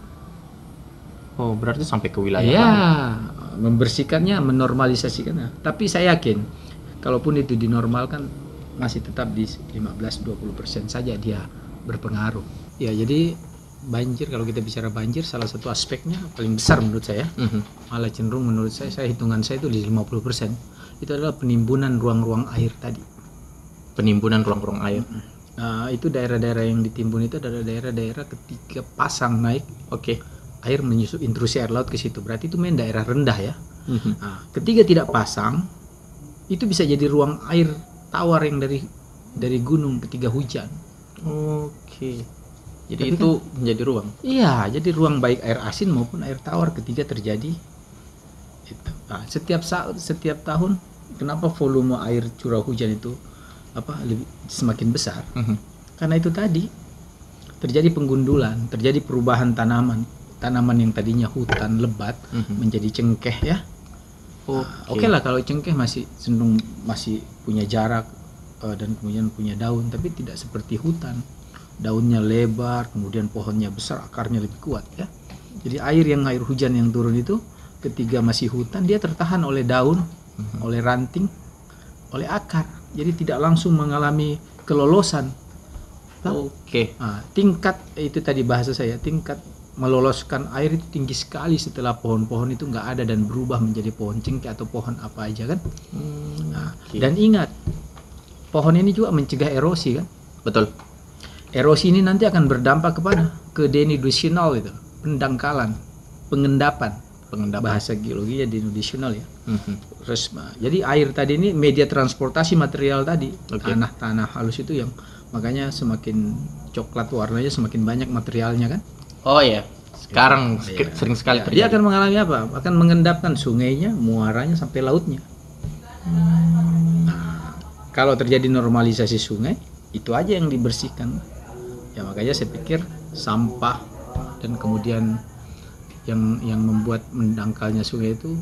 Berarti sampai ke wilayah laut. Membersihkannya, menormalisasikannya. Tapi saya yakin, kalaupun itu dinormalkan, masih tetap di 15-20% saja dia berpengaruh. Ya, jadi banjir, kalau kita bicara banjir, salah satu aspeknya paling besar menurut saya, malah cenderung menurut saya hitungan saya itu di 50%, itu adalah penimbunan ruang-ruang air tadi. Penimbunan ruang-ruang air. Itu daerah-daerah yang ditimbun itu adalah daerah-daerah ketika pasang naik, air menyusup, intrusi air laut ke situ, berarti itu main daerah rendah ya. Ketika tidak pasang, itu bisa jadi ruang air tawar yang dari gunung ketika hujan. Jadi itu menjadi ruang. Iya, jadi ruang baik air asin maupun air tawar ketika terjadi itu. Setiap tahun, kenapa volume air curah hujan itu semakin besar? Karena itu tadi terjadi penggundulan, terjadi perubahan tanaman yang tadinya hutan lebat menjadi cengkeh ya. Oke lah kalau cengkeh masih cenderung masih punya jarak dan kemudian punya daun, tapi tidak seperti hutan. Daunnya lebar, kemudian pohonnya besar, akarnya lebih kuat ya. Jadi air hujan yang turun itu ketika masih hutan, dia tertahan oleh daun, oleh ranting, oleh akar. Jadi tidak langsung mengalami kelolosan. Tingkat itu tadi bahasa saya, tingkat meloloskan air itu tinggi sekali setelah pohon-pohon itu nggak ada dan berubah menjadi pohon cengkeh atau pohon apa aja kan. Dan ingat, pohon ini juga mencegah erosi kan. Betul. erosi ini nanti akan berdampak kepada ke denudational itu, pendangkalan, pengendapan. Bahasa geologinya denudational ya. Terus jadi air tadi ini media transportasi material tadi, tanah halus itu yang makanya semakin coklat warnanya, semakin banyak materialnya kan. Oh ya, sekarang sering sekali terjadi. Dia akan mengalami apa? Akan mengendapkan sungainya, muaranya sampai lautnya. Nah, kalau terjadi normalisasi sungai, itu aja yang dibersihkan. Ya makanya saya pikir sampah dan kemudian yang membuat mendangkalnya sungai itu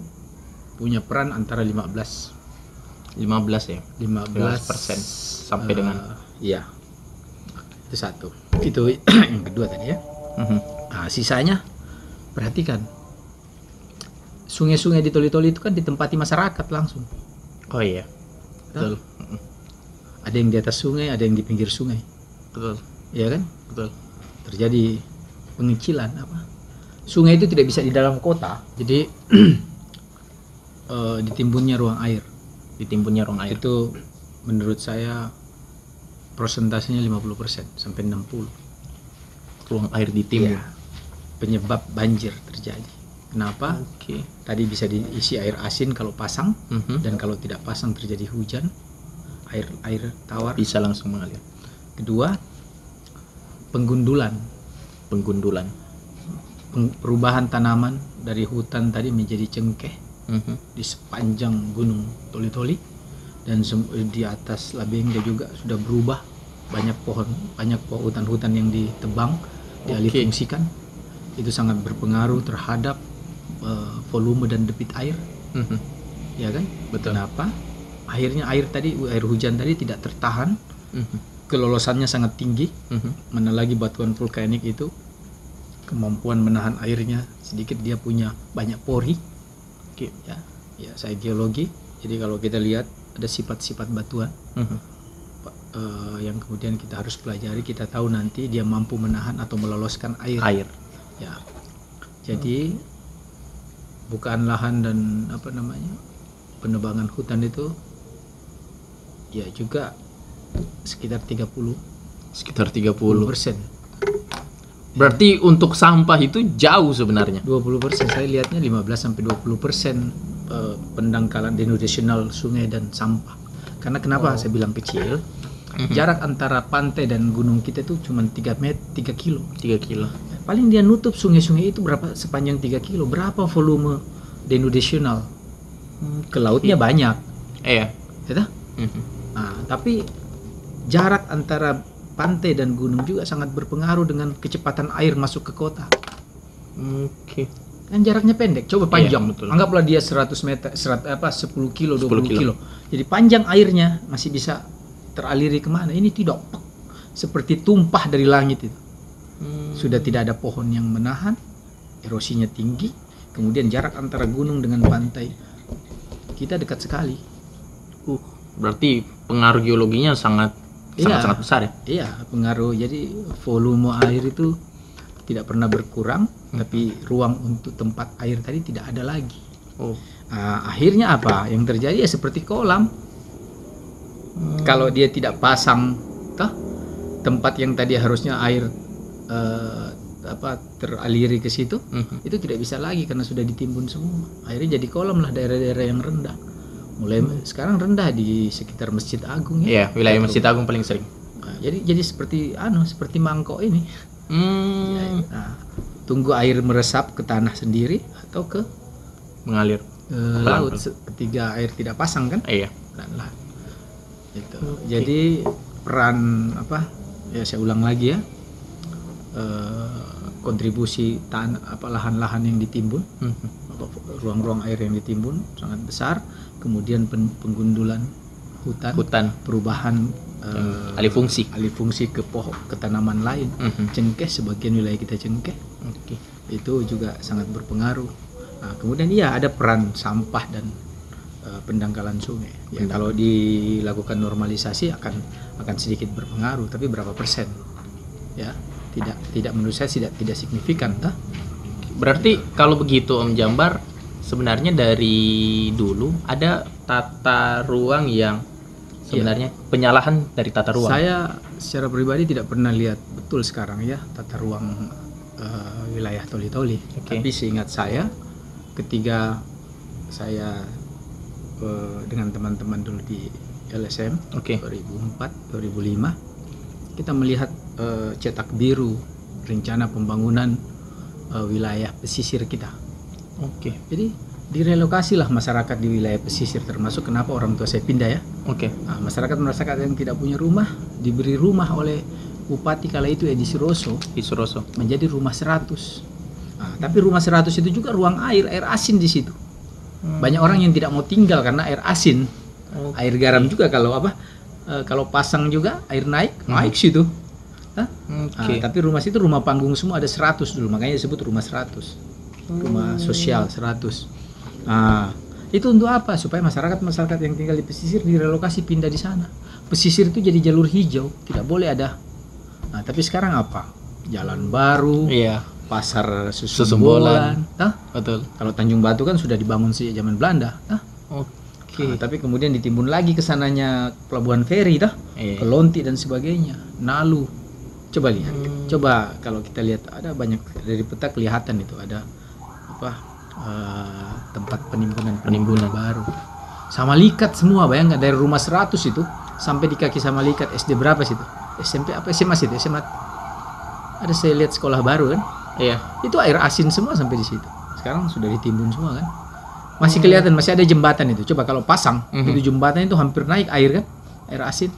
punya peran antara 15 ya. 15% sampai dengan iya. Itu satu. Itu yang kedua tadi ya. Nah, sisanya perhatikan. Sungai-sungai di Toli-Toli itu kan ditempati masyarakat langsung. Oh iya. Betul. Ada yang di atas sungai, ada yang di pinggir sungai. Betul. Iya kan? Betul. Terjadi pengecilan apa? Sungai itu tidak bisa di dalam kota. Jadi ditimbunnya ruang air. Itu menurut saya persentasenya 50% sampai 60. Ruang air ditimbun. Ya, penyebab banjir terjadi. Kenapa? Tadi bisa diisi air asin kalau pasang, dan kalau tidak pasang terjadi hujan, air tawar bisa langsung mengalir. Kedua, penggundulan. Perubahan tanaman dari hutan tadi menjadi cengkeh di sepanjang gunung Toli-Toli, dan di atas Labengda juga sudah berubah, banyak hutan-hutan yang ditebang, dialihfungsikan. Itu sangat berpengaruh terhadap volume dan debit air. Ya kan? Betul. Kenapa? Akhirnya air hujan tadi tidak tertahan, kelolosannya sangat tinggi, mana lagi batuan vulkanik itu kemampuan menahan airnya sedikit, dia punya banyak pori. Ya, saya geologi, jadi kalau kita lihat ada sifat-sifat batuan yang kemudian kita harus pelajari, kita tahu nanti dia mampu menahan atau meloloskan air. Ya, jadi bukaan lahan dan penebangan hutan itu ya juga sekitar 30%. Berarti untuk sampah itu jauh sebenarnya. 20%, saya lihatnya 15-20% pendangkalan denudational sungai dan sampah. Karena kenapa saya bilang kecil? Jarak antara pantai dan gunung kita itu cuma 3 kilo. 3 kilo. Paling dia nutup sungai-sungai itu berapa sepanjang 3 kilo. Berapa volume denudational? Ke lautnya banyak. Iya. Nah, tapi jarak antara pantai dan gunung juga sangat berpengaruh dengan kecepatan air masuk ke kota. Kan jaraknya pendek, coba panjang. Anggaplah dia 100 meter, 10 kilo, 20 kilo. Jadi panjang airnya masih bisa teraliri kemana? Ini tidak, seperti tumpah dari langit itu. Sudah tidak ada pohon yang menahan, erosinya tinggi, kemudian jarak antara gunung dengan pantai kita dekat sekali. Berarti pengaruh geologinya sangat besar ya? Iya, pengaruh. Jadi volume air itu tidak pernah berkurang, tapi ruang untuk tempat air tadi tidak ada lagi. Akhirnya apa? Yang terjadi ya seperti kolam. Kalau dia tidak pasang tempat yang tadi harusnya air teraliri ke situ, itu tidak bisa lagi karena sudah ditimbun semua. Akhirnya jadi kolam lah daerah-daerah yang rendah. Mulai sekarang rendah di sekitar Masjid Agung ya. Iya, wilayah Masjid Agung paling sering. Nah, jadi seperti seperti mangkok ini. Nah, tunggu air meresap ke tanah sendiri atau ke mengalir ke laut ketika air tidak pasang kan? Iya. Pelan-pelan. Gitu. Jadi peran ya saya ulang lagi ya. Kontribusi lahan-lahan yang ditimbun, ruang-ruang air yang ditimbun sangat besar. Kemudian penggundulan hutan, perubahan alih fungsi ke tanaman lain. Cengkeh, sebagian wilayah kita cengkeh, itu juga sangat berpengaruh. Nah, kemudian ada peran sampah dan pendangkalan sungai. Ya, kalau dilakukan normalisasi akan sedikit berpengaruh, tapi berapa persen? Ya, tidak menurut saya tidak signifikan. Berarti kalau begitu Om Jambar, sebenarnya dari dulu ada tata ruang yang sebenarnya penyalahan dari tata ruang. secara pribadi tidak pernah lihat betul sekarang ya tata ruang wilayah Toli-Toli. Tapi seingat saya ketika saya dengan teman-teman dulu di LSM 2004 2005 kita melihat cetak biru rencana pembangunan wilayah pesisir kita. Jadi direlokasilah masyarakat di wilayah pesisir, termasuk kenapa orang tua saya pindah ya. Nah, masyarakat yang tidak punya rumah diberi rumah oleh bupati kala itu Edi Suroso menjadi rumah 100. Nah, tapi rumah 100 itu juga ruang air asin di situ. Banyak orang yang tidak mau tinggal karena air asin. Air garam juga kalau pasang juga air naik situ. Nah, tapi rumah situ rumah panggung semua ada 100 dulu, makanya disebut rumah 100. Rumah sosial 100. Nah, itu untuk apa? Supaya masyarakat yang tinggal di pesisir direlokasi pindah di sana. Pesisir itu jadi jalur hijau, tidak boleh ada. Nah, tapi sekarang apa? Jalan baru, pasar Susumbolan. Betul. Kalau Tanjung Batu kan sudah dibangun sejak zaman Belanda. Nah, tapi kemudian ditimbun lagi ke sananya pelabuhan feri, ke Lonti dan sebagainya, Nalu. Coba lihat, coba kalau kita lihat ada banyak dari peta kelihatan itu ada tempat penimbunan baru. Sama likat semua, bayangkan dari rumah 100 itu sampai di kaki sama likat SD berapa situ? SMP apa SMA situ? SMA. Ada saya lihat sekolah baru kan? Itu air asin semua sampai di situ. Sekarang sudah ditimbun semua kan? Masih kelihatan, masih ada jembatan itu. Coba kalau pasang, itu jembatan itu hampir naik air kan? Air asin.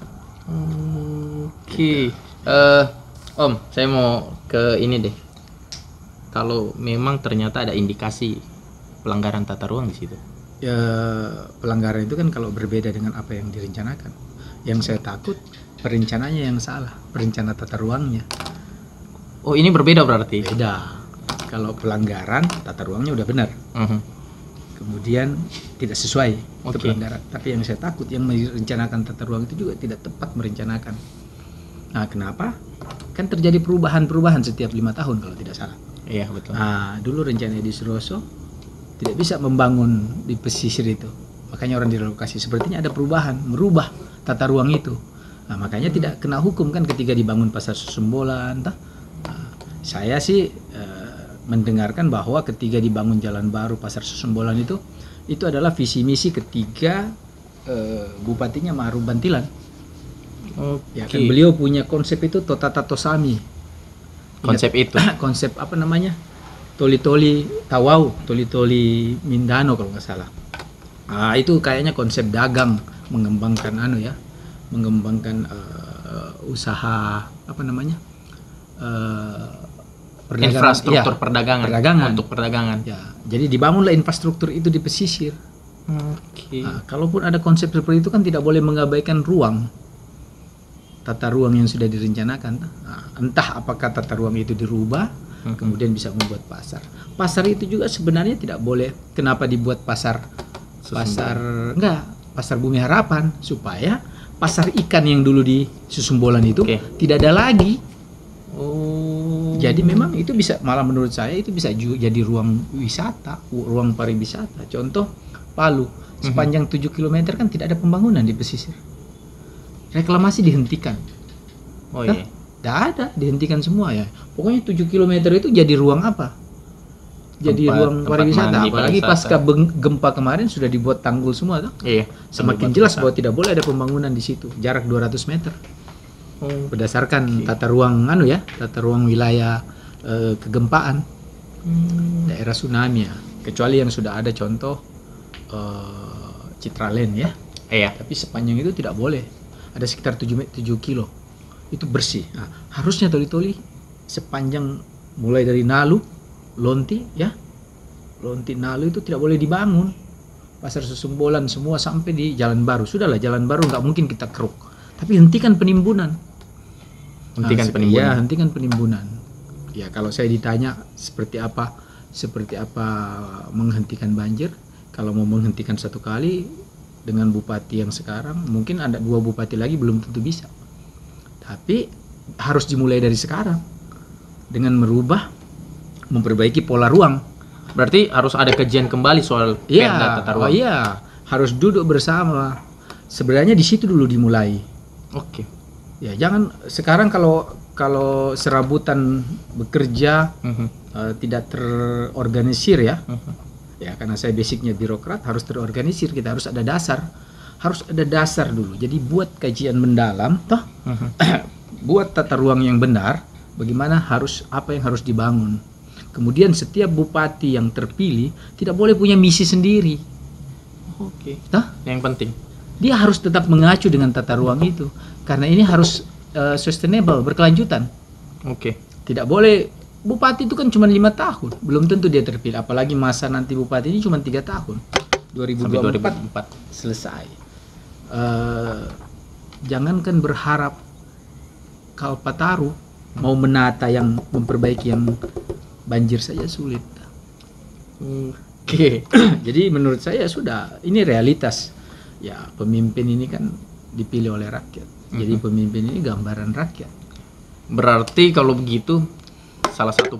Om, saya mau ke ini deh. Kalau memang ternyata ada indikasi pelanggaran tata ruang di situ. Ya, pelanggaran itu kan kalau berbeda dengan apa yang direncanakan. Yang saya takut perencanaannya yang salah, perencana tata ruangnya. Oh, ini berbeda berarti? Beda. Kalau pelanggaran tata ruangnya udah benar. Kemudian tidak sesuai itu pelanggaran. Tapi yang saya takut yang merencanakan tata ruang itu juga tidak tepat merencanakan. Nah, kenapa? Kan terjadi perubahan setiap 5 tahun kalau tidak salah. Iya, betul. Nah, dulu rencana Edi Suroso tidak bisa membangun di pesisir itu. Makanya orang direlokasi. Sepertinya ada perubahan, merubah tata ruang itu. Nah, makanya tidak kena hukum kan ketika dibangun pasar Susumbolan. Nah, saya sih mendengarkan bahwa ketika dibangun jalan baru pasar Susumbolan itu adalah visi misi ketika bupatinya Ma'ruf Bantilan. Ya kan beliau punya konsep itu Totata Tosami. Konsep itu konsep apa namanya? Toli-toli Tawau, Toli-toli Mindano kalau nggak salah. Itu kayaknya konsep dagang, mengembangkan mengembangkan usaha apa namanya? Infrastruktur perdagangan untuk perdagangan. Ya, jadi dibangunlah infrastruktur itu di pesisir. Kalaupun ada konsep seperti itu kan tidak boleh mengabaikan ruang. Tata ruang yang sudah direncanakan. Entah apakah tata ruang itu dirubah, kemudian bisa membuat pasar. Pasar itu juga sebenarnya tidak boleh. Kenapa dibuat pasar Bumi Harapan, supaya pasar ikan yang dulu di Susumbolan itu tidak ada lagi. Jadi memang itu bisa, malah menurut saya itu bisa jadi ruang wisata, ruang pariwisata. Contoh Palu, sepanjang 7 km kan tidak ada pembangunan di pesisir. Reklamasi dihentikan. Tidak ada, dihentikan semua ya. Pokoknya 7 km itu jadi ruang apa? Jadi ruang pariwisata. Apalagi pasca gempa kemarin sudah dibuat tanggul semua tuh. Semakin jelas bahwa tidak boleh ada pembangunan di situ. Jarak 200 meter. Berdasarkan tata ruang tata ruang wilayah kegempaan. Daerah tsunami ya. Kecuali yang sudah ada contoh Citraland ya. Tapi sepanjang itu tidak boleh. Ada sekitar 7 kilo. Itu bersih. Nah, harusnya Toli-Toli sepanjang mulai dari Nalu, Lonti ya. Lonti Nalu itu tidak boleh dibangun. Pasar Susumbolan semua sampai di Jalan Baru. Sudahlah, Jalan Baru nggak mungkin kita keruk. Tapi hentikan penimbunan. Hentikan penimbunan. Ya, kalau saya ditanya seperti apa menghentikan banjir, kalau mau menghentikan satu kali dengan bupati yang sekarang, mungkin ada 2 bupati lagi belum tentu bisa. Tapi harus dimulai dari sekarang dengan memperbaiki pola ruang. Berarti harus ada kajian kembali soal perda tata ruang. Harus duduk bersama. Sebenarnya di situ dulu dimulai. Ya jangan sekarang kalau serabutan bekerja tidak terorganisir ya. Ya karena saya basicnya birokrat, harus terorganisir, kita harus ada dasar dulu. Jadi buat kajian mendalam toh. Buat tata ruang yang benar, bagaimana apa yang harus dibangun. Kemudian setiap bupati yang terpilih tidak boleh punya misi sendiri. Oke. Toh? Yang penting Dia harus tetap mengacu dengan tata ruang itu. Karena ini harus sustainable, berkelanjutan. Oke. Tidak boleh, bupati itu kan cuma 5 tahun, belum tentu dia terpilih. Apalagi masa nanti bupati ini cuma 3 tahun, 2024 selesai. Jangankan berharap Kalpataru mau menata yang memperbaiki yang banjir saja sulit. Oke. Jadi menurut saya sudah, ini realitas. Ya pemimpin ini kan dipilih oleh rakyat. Jadi pemimpin ini gambaran rakyat. Berarti kalau begitu salah satu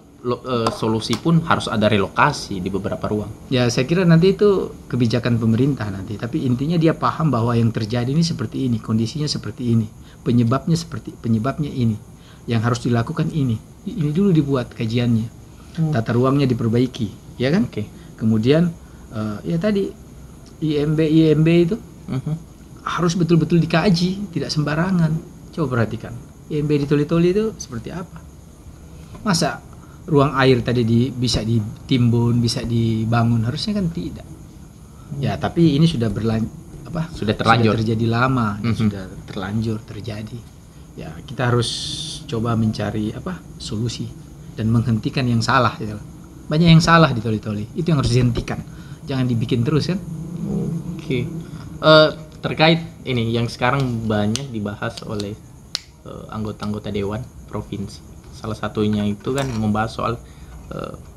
solusi pun harus ada relokasi di beberapa ruang. Ya saya kira nanti itu kebijakan pemerintah nanti. Tapi intinya dia paham bahwa yang terjadi ini seperti ini, kondisinya seperti ini, penyebabnya ini, yang harus dilakukan ini. Ini dulu dibuat kajiannya, tata ruangnya diperbaiki, ya kan? Oke. Kemudian ya tadi IMB itu harus betul-betul dikaji, tidak sembarangan. Coba perhatikan, IMB di Toli-Toli itu seperti apa? Masa ruang air tadi bisa ditimbun, bisa dibangun? Harusnya kan tidak. Ya, tapi ini sudah sudah terlanjur. Sudah terjadi lama, sudah terlanjur terjadi. Ya, kita harus coba mencari solusi dan menghentikan yang salah gitu. Banyak yang salah di Toli-Toli. Itu yang harus dihentikan. Jangan dibikin terus kan? Oke. Terkait ini yang sekarang banyak dibahas oleh anggota-anggota dewan provinsi. Salah satunya itu kan membahas soal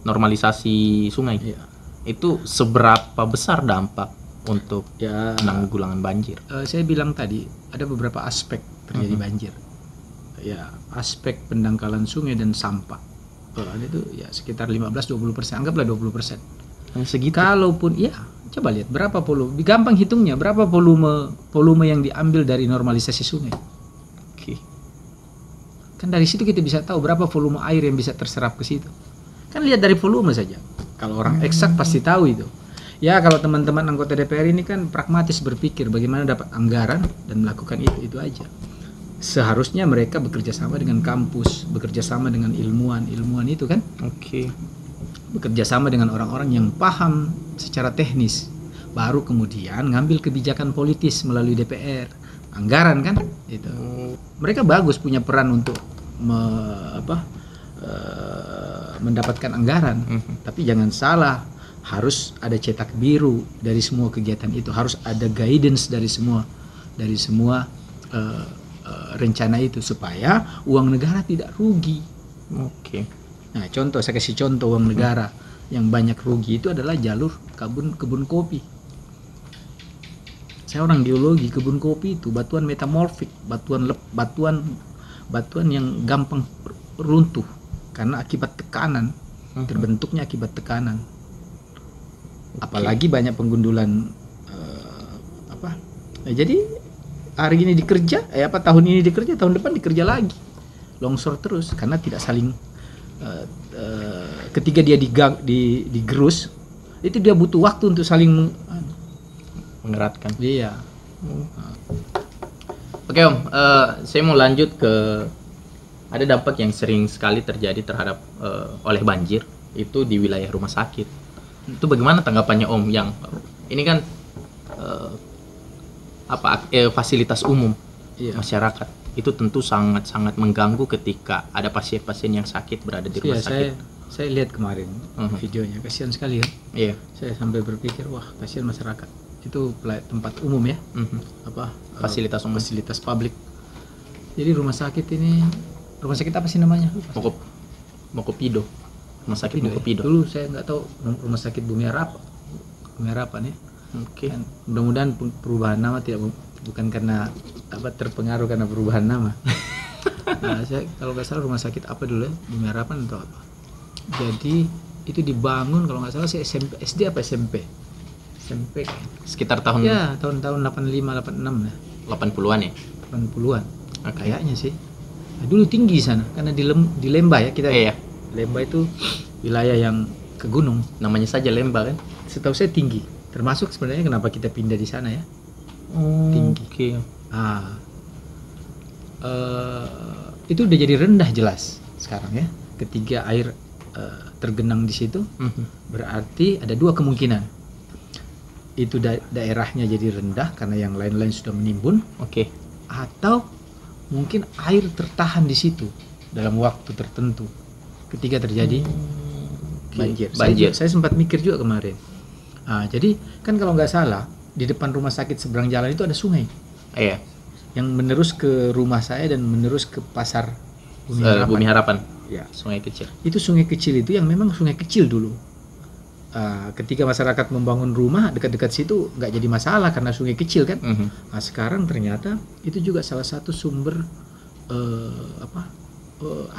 normalisasi sungai. Iya. Itu seberapa besar dampak untuk penanggulangan banjir? Saya bilang tadi ada beberapa aspek terjadi banjir. Ya, aspek pendangkalan sungai dan sampah. Itu ya sekitar 15-20%, anggaplah 20%. Hanya segitu. Kalaupun coba lihat berapa volume, gampang hitungnya berapa volume yang diambil dari normalisasi sungai. Oke. Kan dari situ kita bisa tahu berapa volume air yang bisa terserap ke situ. Kan lihat dari volume saja. Kalau orang eksak pasti tahu itu. Ya kalau teman-teman anggota DPR ini kan pragmatis berpikir bagaimana dapat anggaran dan melakukan itu aja. Seharusnya mereka bekerja sama dengan kampus, bekerja sama dengan ilmuwan itu kan. Oke. Bekerja sama dengan orang-orang yang paham secara teknis, baru kemudian ngambil kebijakan politis melalui DPR, anggaran kan itu. Mereka bagus punya peran untuk mendapatkan anggaran, tapi jangan salah, harus ada cetak biru dari semua kegiatan itu, harus ada guidance dari semua rencana itu supaya uang negara tidak rugi. Oke. Nah, saya kasih contoh uang negara yang banyak rugi itu adalah jalur kebun kopi. Saya orang geologi, kebun kopi itu batuan metamorfik, batuan yang gampang runtuh karena akibat tekanan, terbentuknya akibat tekanan. Apalagi banyak penggundulan jadi hari ini dikerja, tahun ini dikerja, tahun depan dikerja lagi. Longsor terus karena tidak saling ketika dia digerus itu dia butuh waktu untuk saling mengeratkan. Iya. Oke Om, saya mau lanjut ke ada dampak yang sering sekali terjadi terhadap oleh banjir itu di wilayah rumah sakit. Itu bagaimana tanggapannya Om yang ini kan fasilitas umum masyarakat itu tentu sangat mengganggu ketika ada pasien-pasien yang sakit berada di rumah sakit. Saya lihat kemarin videonya, kasihan sekali kan. Iya. Saya sampai berpikir wah kasihan masyarakat. Itu tempat umum ya, fasilitas umum, fasilitas publik. Jadi rumah sakit apa sih namanya? Mokopido. Rumah sakit Mokopido. Dulu saya nggak tahu rumah sakit Bumi Harapan ya. Oke. Mudah-mudahan perubahan nama bukan karena terpengaruh karena perubahan nama. Nah, saya kalau nggak salah rumah sakit apa dulu ya, Bumi Harapan atau apa. Jadi itu dibangun kalau nggak salah saya SD apa SMP sekitar tahun tahun 85 86 lah. 80-an ya. 80-an. Kayaknya sih. Nah, dulu tinggi sana karena di Lembah ya kita. Iya. Lembah itu wilayah yang ke gunung. Namanya saja Lembah kan. Setahu saya tinggi. Termasuk sebenarnya kenapa kita pindah di sana ya. Tinggi. Oke. Itu udah jadi rendah jelas sekarang ya. Ketika air tergenang di situ, berarti ada dua kemungkinan. Itu daerahnya jadi rendah karena yang lain-lain sudah menimbun. Oke. Atau mungkin air tertahan di situ dalam waktu tertentu ketika terjadi banjir. Saya sempat mikir juga kemarin. Jadi kan kalau nggak salah di depan rumah sakit seberang jalan itu ada sungai. Iya. Yang menerus ke rumah saya dan menerus ke pasar Bumi Harapan. Ya. Sungai kecil. Itu sungai kecil itu yang memang sungai kecil dulu. Ketika masyarakat membangun rumah dekat-dekat situ nggak jadi masalah karena sungai kecil kan. Nah, sekarang ternyata itu juga salah satu sumber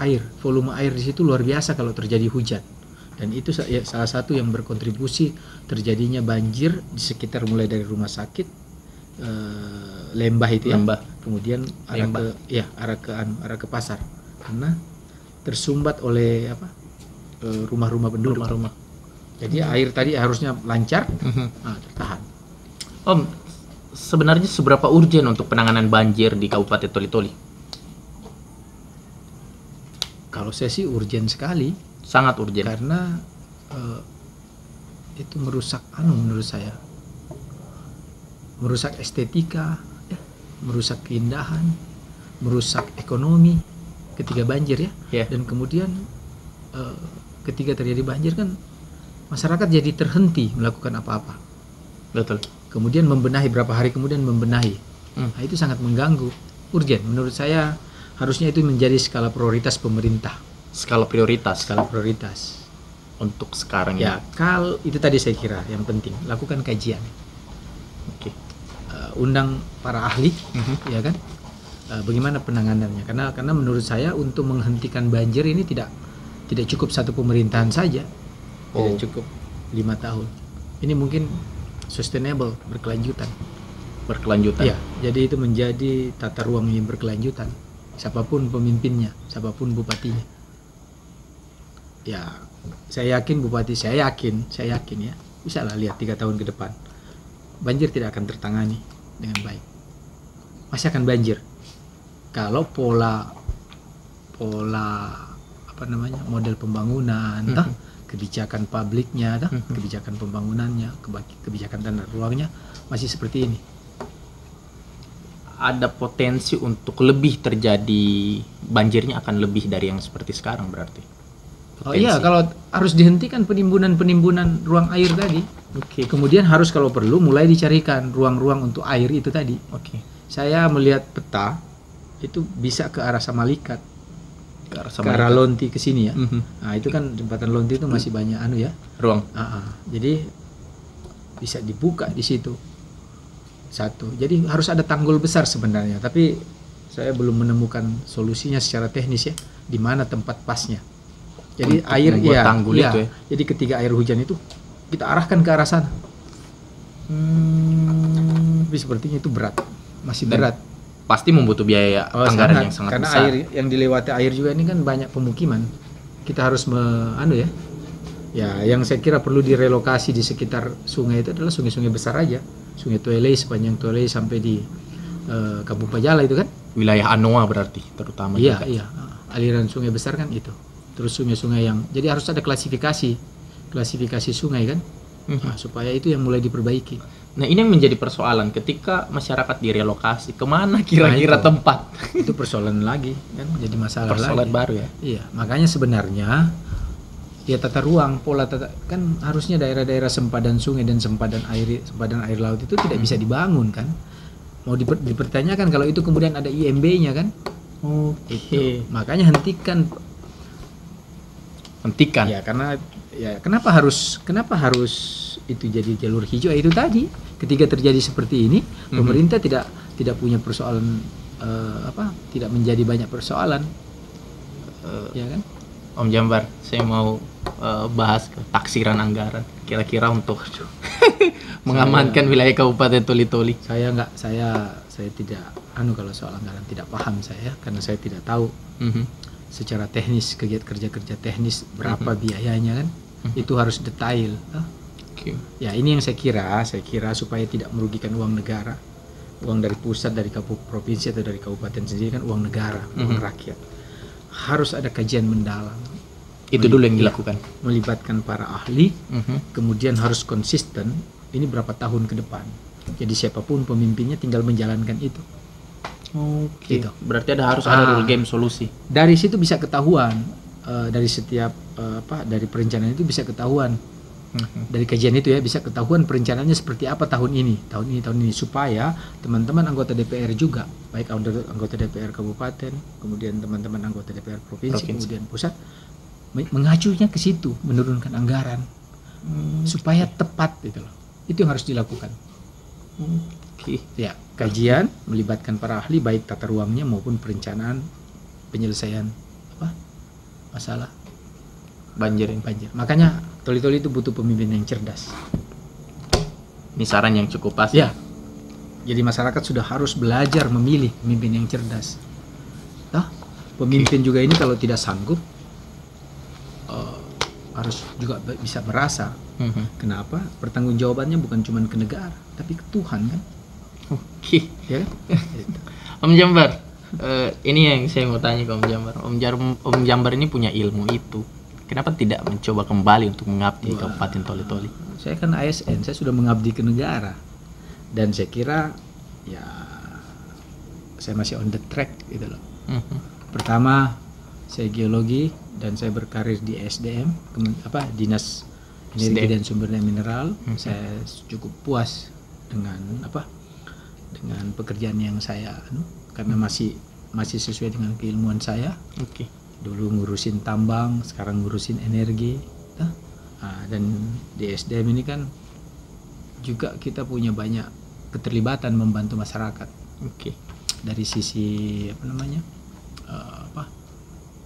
air, volume air di situ luar biasa kalau terjadi hujan. Dan itu salah satu yang berkontribusi terjadinya banjir di sekitar mulai dari rumah sakit, Lembah itu ya. Lembah. Kemudian arah ke pasar karena tersumbat oleh rumah-rumah penduduk. Jadi air tadi harusnya lancar, tertahan. Om, sebenarnya seberapa urgen untuk penanganan banjir di Kabupaten Toli-Toli? Kalau saya sih urgen sekali. Sangat urgen. Karena itu merusak menurut saya. Merusak estetika, merusak keindahan, merusak ekonomi ketika banjir ya. Yeah. Dan kemudian ketika terjadi banjir kan masyarakat jadi terhenti melakukan apa-apa. Betul. Kemudian membenahi berapa hari kemudian membenahi. Nah, itu sangat mengganggu. Urgen. Menurut saya harusnya itu menjadi skala prioritas pemerintah. Skala prioritas untuk sekarang ya. Kalau itu tadi saya kira yang penting lakukan kajian. Oke. Undang para ahli, ya kan? Bagaimana penanganannya? Karena menurut saya untuk menghentikan banjir ini tidak cukup satu pemerintahan saja. Tidak cukup 5 tahun. Ini mungkin sustainable, berkelanjutan. Ya, jadi itu menjadi tata ruang yang berkelanjutan. Siapapun pemimpinnya, siapapun bupatinya. Ya, saya yakin ya, bisa lah lihat 3 tahun ke depan. Banjir tidak akan tertangani dengan baik. Masih akan banjir. Kalau pola model pembangunan, kebijakan publiknya, kebijakan pembangunannya, kebijakan tata ruangnya masih seperti ini. Ada potensi untuk lebih terjadi banjirnya akan lebih dari yang seperti sekarang berarti. Iya, kalau harus dihentikan penimbunan ruang air tadi. Oke. Kemudian harus kalau perlu mulai dicarikan ruang-ruang untuk air itu tadi. Oke. Saya melihat peta itu bisa ke arah Samalikat. Ke arah Lonti ke sini ya. Nah, itu kan jembatan Lonti itu masih banyak ruang. Jadi bisa dibuka di situ. Satu. Jadi harus ada tanggul besar sebenarnya, tapi saya belum menemukan solusinya secara teknis ya, di mana tempat pasnya. Jadi untuk air tanggul itu ya. Jadi ketika air hujan itu kita arahkan ke arah sana. Tapi sepertinya itu masih berat. Pasti membutuh biaya anggaran yang sangat karena besar. Air yang dilewati air juga ini kan banyak pemukiman. Kita harus yang saya kira perlu direlokasi di sekitar sungai itu adalah sungai-sungai besar aja. Sungai Tuelei sepanjang Tuelei sampai di Kampung Pajala itu kan. Wilayah Anoa berarti terutama. Iya. Aliran sungai besar kan itu. Terus sungai-sungai yang jadi harus ada klasifikasi sungai kan. Supaya itu yang mulai diperbaiki. Nah, ini yang menjadi persoalan ketika masyarakat direlokasi, kemana kira-kira tempat? Itu persoalan lagi kan, jadi masalah persoalan lagi. Baru ya. Iya, makanya sebenarnya ya tata ruang, pola kan harusnya daerah-daerah sempadan sungai dan sempadan air laut itu tidak bisa dibangun kan. Mau dipertanyakan kalau itu kemudian ada IMB-nya kan. Itu. Makanya hentikan. Ya, karena kenapa harus itu jadi jalur hijau? Itu tadi ketika terjadi seperti ini pemerintah tidak punya persoalan tidak menjadi banyak persoalan ya kan. Om Jambar, saya mau bahas ke taksiran anggaran kira-kira untuk mengamankan wilayah Kabupaten Toli-Toli. Saya tidak kalau soal anggaran tidak paham saya, karena saya tidak tahu secara teknis kerja teknis berapa biayanya kan. Itu harus detail. Ya ini yang saya kira supaya tidak merugikan uang negara, uang dari pusat, dari provinsi atau dari kabupaten sendiri kan uang negara, uang rakyat. Harus ada kajian mendalam. Itu dulu yang dilakukan. Melibatkan para ahli, kemudian harus konsisten. Ini berapa tahun ke depan. Jadi siapapun pemimpinnya tinggal menjalankan itu. Oke. Gitu. Berarti harus ada rule game solusi. Dari situ bisa ketahuan, dari setiap dari perencanaan itu bisa ketahuan. Dari kajian itu ya bisa ketahuan perencanaannya seperti apa tahun ini, supaya teman-teman anggota DPR juga, baik anggota DPR kabupaten, kemudian teman-teman anggota DPR provinsi, kemudian pusat, mengacunya ke situ, menurunkan anggaran supaya tepat gitu loh. Itu yang harus dilakukan. Ya, kajian melibatkan para ahli baik tata ruangnya maupun perencanaan penyelesaian masalah banjir. Makanya Toli-Toli itu butuh pemimpin yang cerdas. Ini saran yang cukup pas. Ya. Jadi masyarakat sudah harus belajar memilih pemimpin yang cerdas. Pemimpin juga ini kalau tidak sanggup harus juga bisa merasa. Kenapa? Pertanggungjawabannya bukan cuma ke negara, tapi ke Tuhan kan. Ya. Om Jambar, ini yang saya mau tanya ke Om Jambar. Om Jambar ini punya ilmu itu. Kenapa tidak mencoba kembali untuk mengabdi di Kabupaten Toli-Toli? Saya kan ASN, saya sudah mengabdi ke negara. Dan saya kira ya saya masih on the track gitu loh. Pertama, saya geologi dan saya berkarir di SDM, Dinas Energi dan Sumber Daya Mineral. Saya cukup puas dengan dengan pekerjaan yang saya karena masih sesuai dengan keilmuan saya. Dulu ngurusin tambang, sekarang ngurusin energi. Dan di SDM ini kan juga kita punya banyak keterlibatan membantu masyarakat. Dari sisi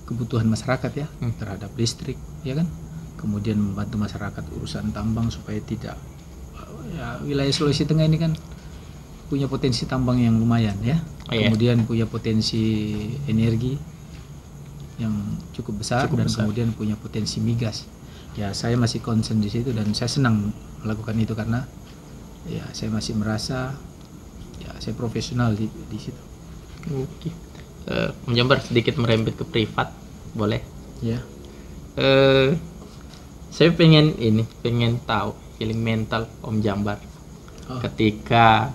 kebutuhan masyarakat ya, terhadap listrik, ya kan. Kemudian membantu masyarakat urusan tambang supaya tidak wilayah Sulawesi Tengah ini kan punya potensi tambang yang lumayan ya. Kemudian punya potensi energi yang cukup besar, kemudian punya potensi migas. Ya, saya masih concern di situ dan saya senang melakukan itu karena ya saya masih merasa ya saya profesional di situ. Om Jambar sedikit merembet ke privat, boleh? Ya. Saya pengen tahu healing mental Om Jambar ketika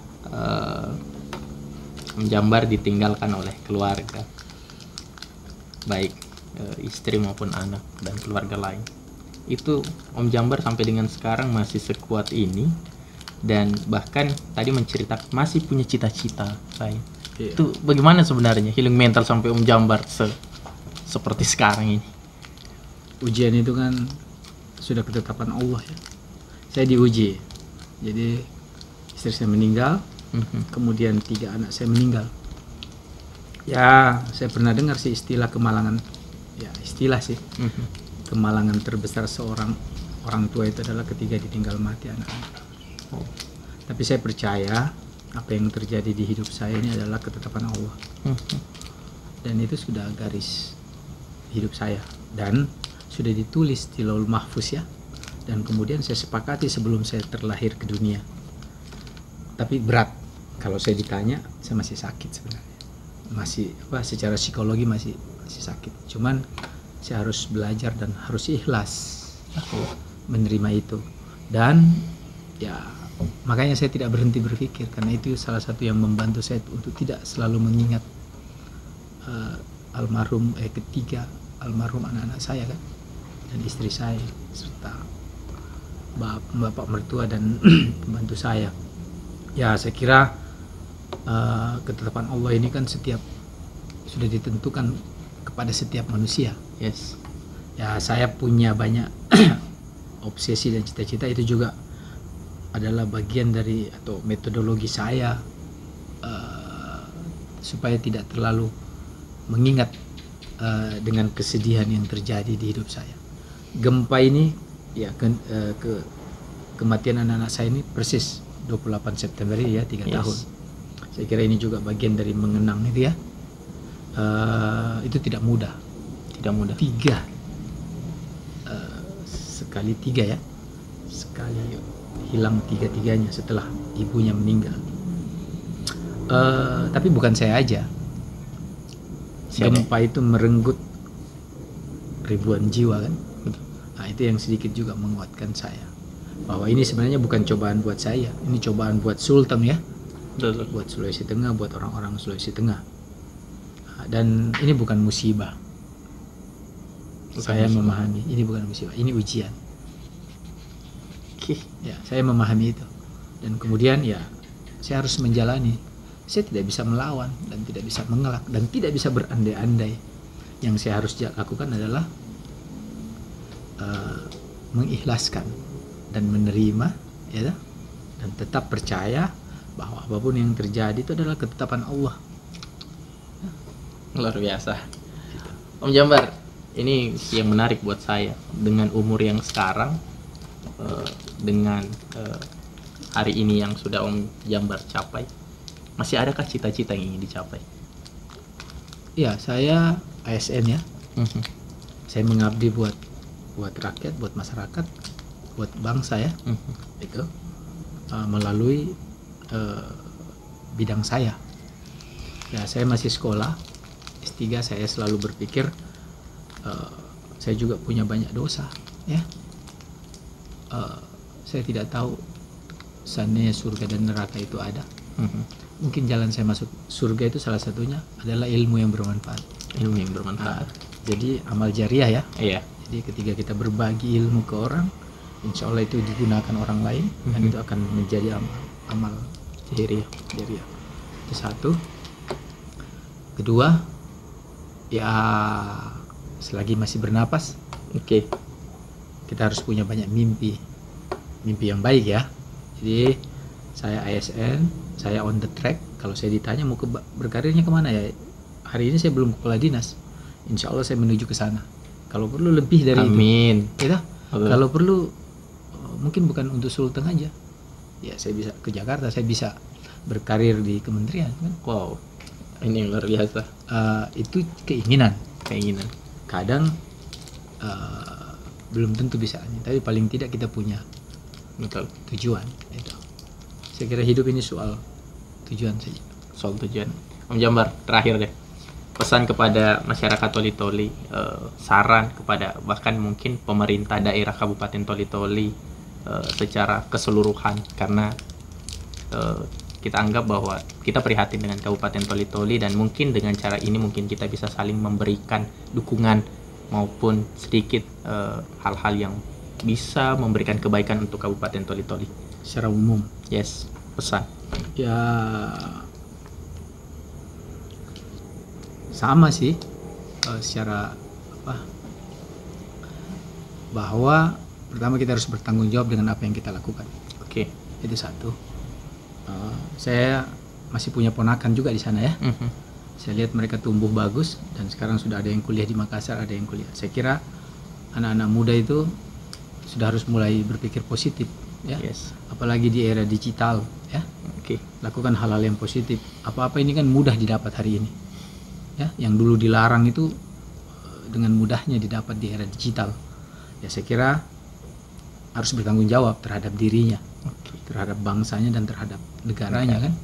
Om Jambar ditinggalkan oleh keluarga, baik istri maupun anak dan keluarga lain. Itu Om Jambar sampai dengan sekarang masih sekuat ini, dan bahkan tadi menceritakan masih punya cita-cita lain. Itu bagaimana sebenarnya healing mental sampai Om Jambar seperti sekarang ini? Ujian itu kan sudah ketetapan Allah ya. Saya diuji. Jadi istri saya meninggal, kemudian 3 anak saya meninggal. Ya, saya pernah dengar sih istilah kemalangan. Ya, istilah sih. Kemalangan terbesar seorang orang tua itu adalah ketika ditinggal mati anak-anak. Tapi saya percaya apa yang terjadi di hidup saya ini adalah ketetapan Allah. Dan itu sudah garis hidup saya dan sudah ditulis di Laul Mahfuz ya. Dan kemudian saya sepakati sebelum saya terlahir ke dunia. Tapi berat. Kalau saya ditanya, saya masih sakit sebenarnya. Masih secara psikologi masih sakit. Cuman saya harus belajar dan harus ikhlas menerima itu. Dan ya makanya saya tidak berhenti berpikir, karena itu salah satu yang membantu saya untuk tidak selalu mengingat ketiga almarhum anak-anak saya kan, dan istri saya serta bapak mertua dan pembantu saya. Ya, saya kira ketetapan Allah ini kan sudah ditentukan kepada setiap manusia. Yes. Ya, saya punya banyak obsesi dan cita-cita, itu juga adalah bagian dari atau metodologi saya supaya tidak terlalu mengingat dengan kesedihan yang terjadi di hidup saya. gempa ini ya kematian anak-anak saya ini persis 28 September ya, 3 tahun. Saya kira ini juga bagian dari mengenang itu ya. Itu tidak mudah. Tidak mudah. Sekali tiga ya. Sekali hilang tiga-tiganya setelah ibunya meninggal. Tapi bukan saya aja. Gempa itu merenggut ribuan jiwa kan. Nah, itu yang sedikit juga menguatkan saya bahwa ini sebenarnya bukan cobaan buat saya, ini cobaan buat Sulteng ya. Betul. Buat Sulawesi Tengah, buat orang-orang Sulawesi Tengah. Dan ini bukan musibah. Saya memahami ini bukan musibah, ini ujian. Ya, saya memahami itu. Dan kemudian ya saya harus menjalani. Saya tidak bisa melawan dan tidak bisa mengelak dan tidak bisa berandai-andai. Yang saya harus lakukan adalah mengikhlaskan dan menerima, ya, dan tetap percaya bahwa apapun yang terjadi itu adalah ketetapan Allah. Luar biasa. Om Jambar, ini yang menarik buat saya dengan umur yang sekarang, dengan hari ini yang sudah Om Jambar capai, masih adakah cita-cita yang ingin dicapai? Ya, saya ASN ya. Saya mengabdi buat rakyat, buat masyarakat, buat bangsa ya. Itu melalui bidang saya. Ya, saya masih sekolah S3, saya selalu berpikir saya juga punya banyak dosa ya. Saya tidak tahu seandainya surga dan neraka itu ada. Mungkin jalan saya masuk surga itu salah satunya adalah ilmu yang bermanfaat. Ilmu yang bermanfaat. Jadi amal jariah ya. Iya. Jadi ketika kita berbagi ilmu ke orang, insya Allah itu digunakan orang lain dan itu akan menjadi amal jariah. Itu satu. Kedua, ya selagi masih bernapas, kita harus punya banyak mimpi yang baik ya. Jadi saya ASN, saya on the track. Kalau saya ditanya mau berkarirnya kemana ya, hari ini saya belum kepala dinas. Insya Allah saya menuju ke sana. Kalau perlu lebih dari Amin. itu. Ya, kalau perlu mungkin bukan untuk Sulteng aja. Ya saya bisa ke Jakarta, saya bisa berkarir di kementerian kan. Wow. Ini yang luar biasa. Itu keinginan. Kadang belum tentu bisa, tapi paling tidak kita punya tujuan. Itu. Saya kira hidup ini soal tujuan saja. Soal tujuan. Om Jambar, terakhir deh. Pesan kepada masyarakat Toli-Toli, saran kepada bahkan mungkin pemerintah daerah Kabupaten Toli-Toli secara keseluruhan, karena kita anggap bahwa kita prihatin dengan Kabupaten Toli-Toli dan mungkin dengan cara ini mungkin kita bisa saling memberikan dukungan maupun sedikit hal-hal yang bisa memberikan kebaikan untuk Kabupaten Toli-Toli secara umum. Yes, pesan. Ya sama sih, secara bahwa pertama kita harus bertanggung jawab dengan apa yang kita lakukan. Itu satu. Saya masih punya ponakan juga di sana ya. Saya lihat mereka tumbuh bagus dan sekarang sudah ada yang kuliah di Makassar, ada yang kuliah. Saya kira anak-anak muda itu sudah harus mulai berpikir positif ya. Apalagi di era digital ya. Lakukan hal-hal yang positif. Apa-apa ini kan mudah didapat hari ini. Ya, yang dulu dilarang itu dengan mudahnya didapat di era digital. Ya, saya kira harus bertanggung jawab terhadap dirinya, terhadap bangsanya dan terhadap negaranya kan.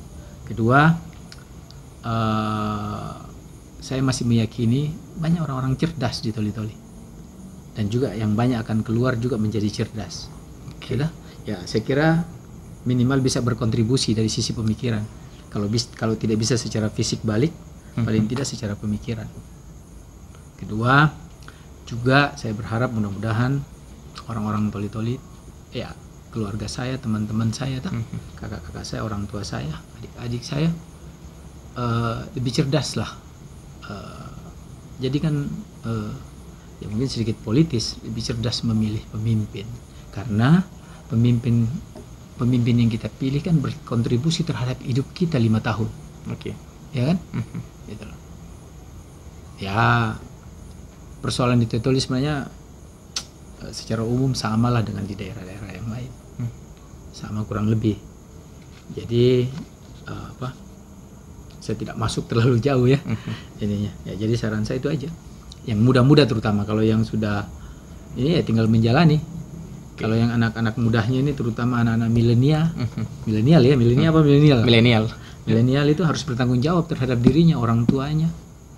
Kedua, saya masih meyakini banyak orang-orang cerdas di Toli-Toli dan juga yang banyak akan keluar juga menjadi cerdas. Ya, saya kira minimal bisa berkontribusi dari sisi pemikiran. Kalau tidak bisa secara fisik balik, paling tidak secara pemikiran. Kedua, juga saya berharap mudah-mudahan orang-orang Toli-Toli, ya keluarga saya, teman-teman saya, kakak-kakak saya, orang tua saya, adik-adik saya lebih cerdas lah. Jadi kan ya mungkin sedikit politis, lebih cerdas memilih pemimpin, karena pemimpin yang kita pilih kan berkontribusi terhadap hidup kita 5 tahun. Ya kan? Gitu loh. Ya persoalan di Toli sebenarnya secara umum samalah dengan di daerah-daerah yang lain, sama kurang lebih. Jadi saya tidak masuk terlalu jauh ya ininya. Ya, jadi saran saya itu aja. Yang muda-muda terutama, kalau yang sudah ini ya tinggal menjalani. Kalau yang anak-anak mudanya ini terutama anak-anak milenial, milenial ya, milenial itu harus bertanggung jawab terhadap dirinya, orang tuanya,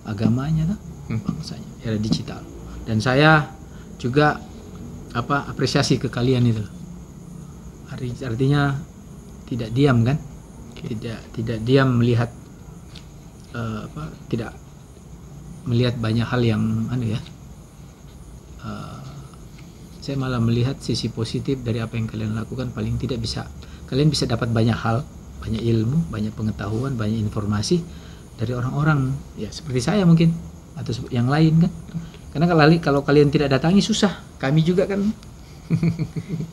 agamanya, bangsanya, era digital. Dan saya juga apresiasi ke kalian itu. Artinya tidak diam kan, tidak diam melihat tidak melihat banyak hal yang saya malah melihat sisi positif dari apa yang kalian lakukan. Paling tidak kalian bisa dapat banyak hal, banyak ilmu, banyak pengetahuan, banyak informasi dari orang-orang ya seperti saya mungkin atau yang lain kan. Karena kalau kalian tidak datangi susah, kami juga kan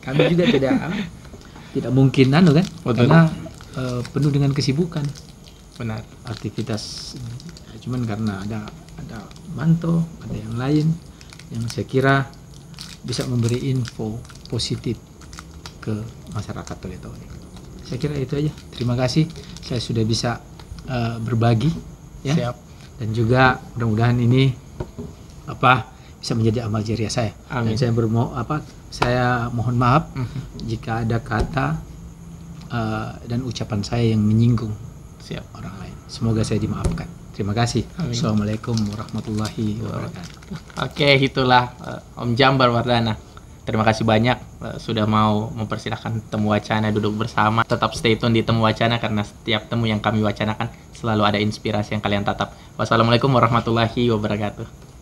kami juga tidak mungkin kan. Betul. Karena penuh dengan kesibukan. Benar. Aktivitas cuman karena ada Manto, ada yang lain yang saya kira bisa memberi info positif ke masyarakat Toli-Toli. Saya kira itu aja. Terima kasih, saya sudah bisa berbagi ya. Siap. Dan juga mudah-mudahan ini bisa menjadi amal jariah saya. Amin. Dan saya mohon maaf jika ada kata dan ucapan saya yang menyinggung orang lain. Semoga saya dimaafkan. Terima kasih. Amin. Assalamualaikum warahmatullahi wabarakatuh. Oke, itulah Om Jambar Wardana. Terima kasih banyak sudah mau mempersilahkan Temu Wacana duduk bersama. Tetap stay tune di Temu Wacana karena setiap temu yang kami wacanakan selalu ada inspirasi yang kalian tatap. Wassalamualaikum warahmatullahi wabarakatuh.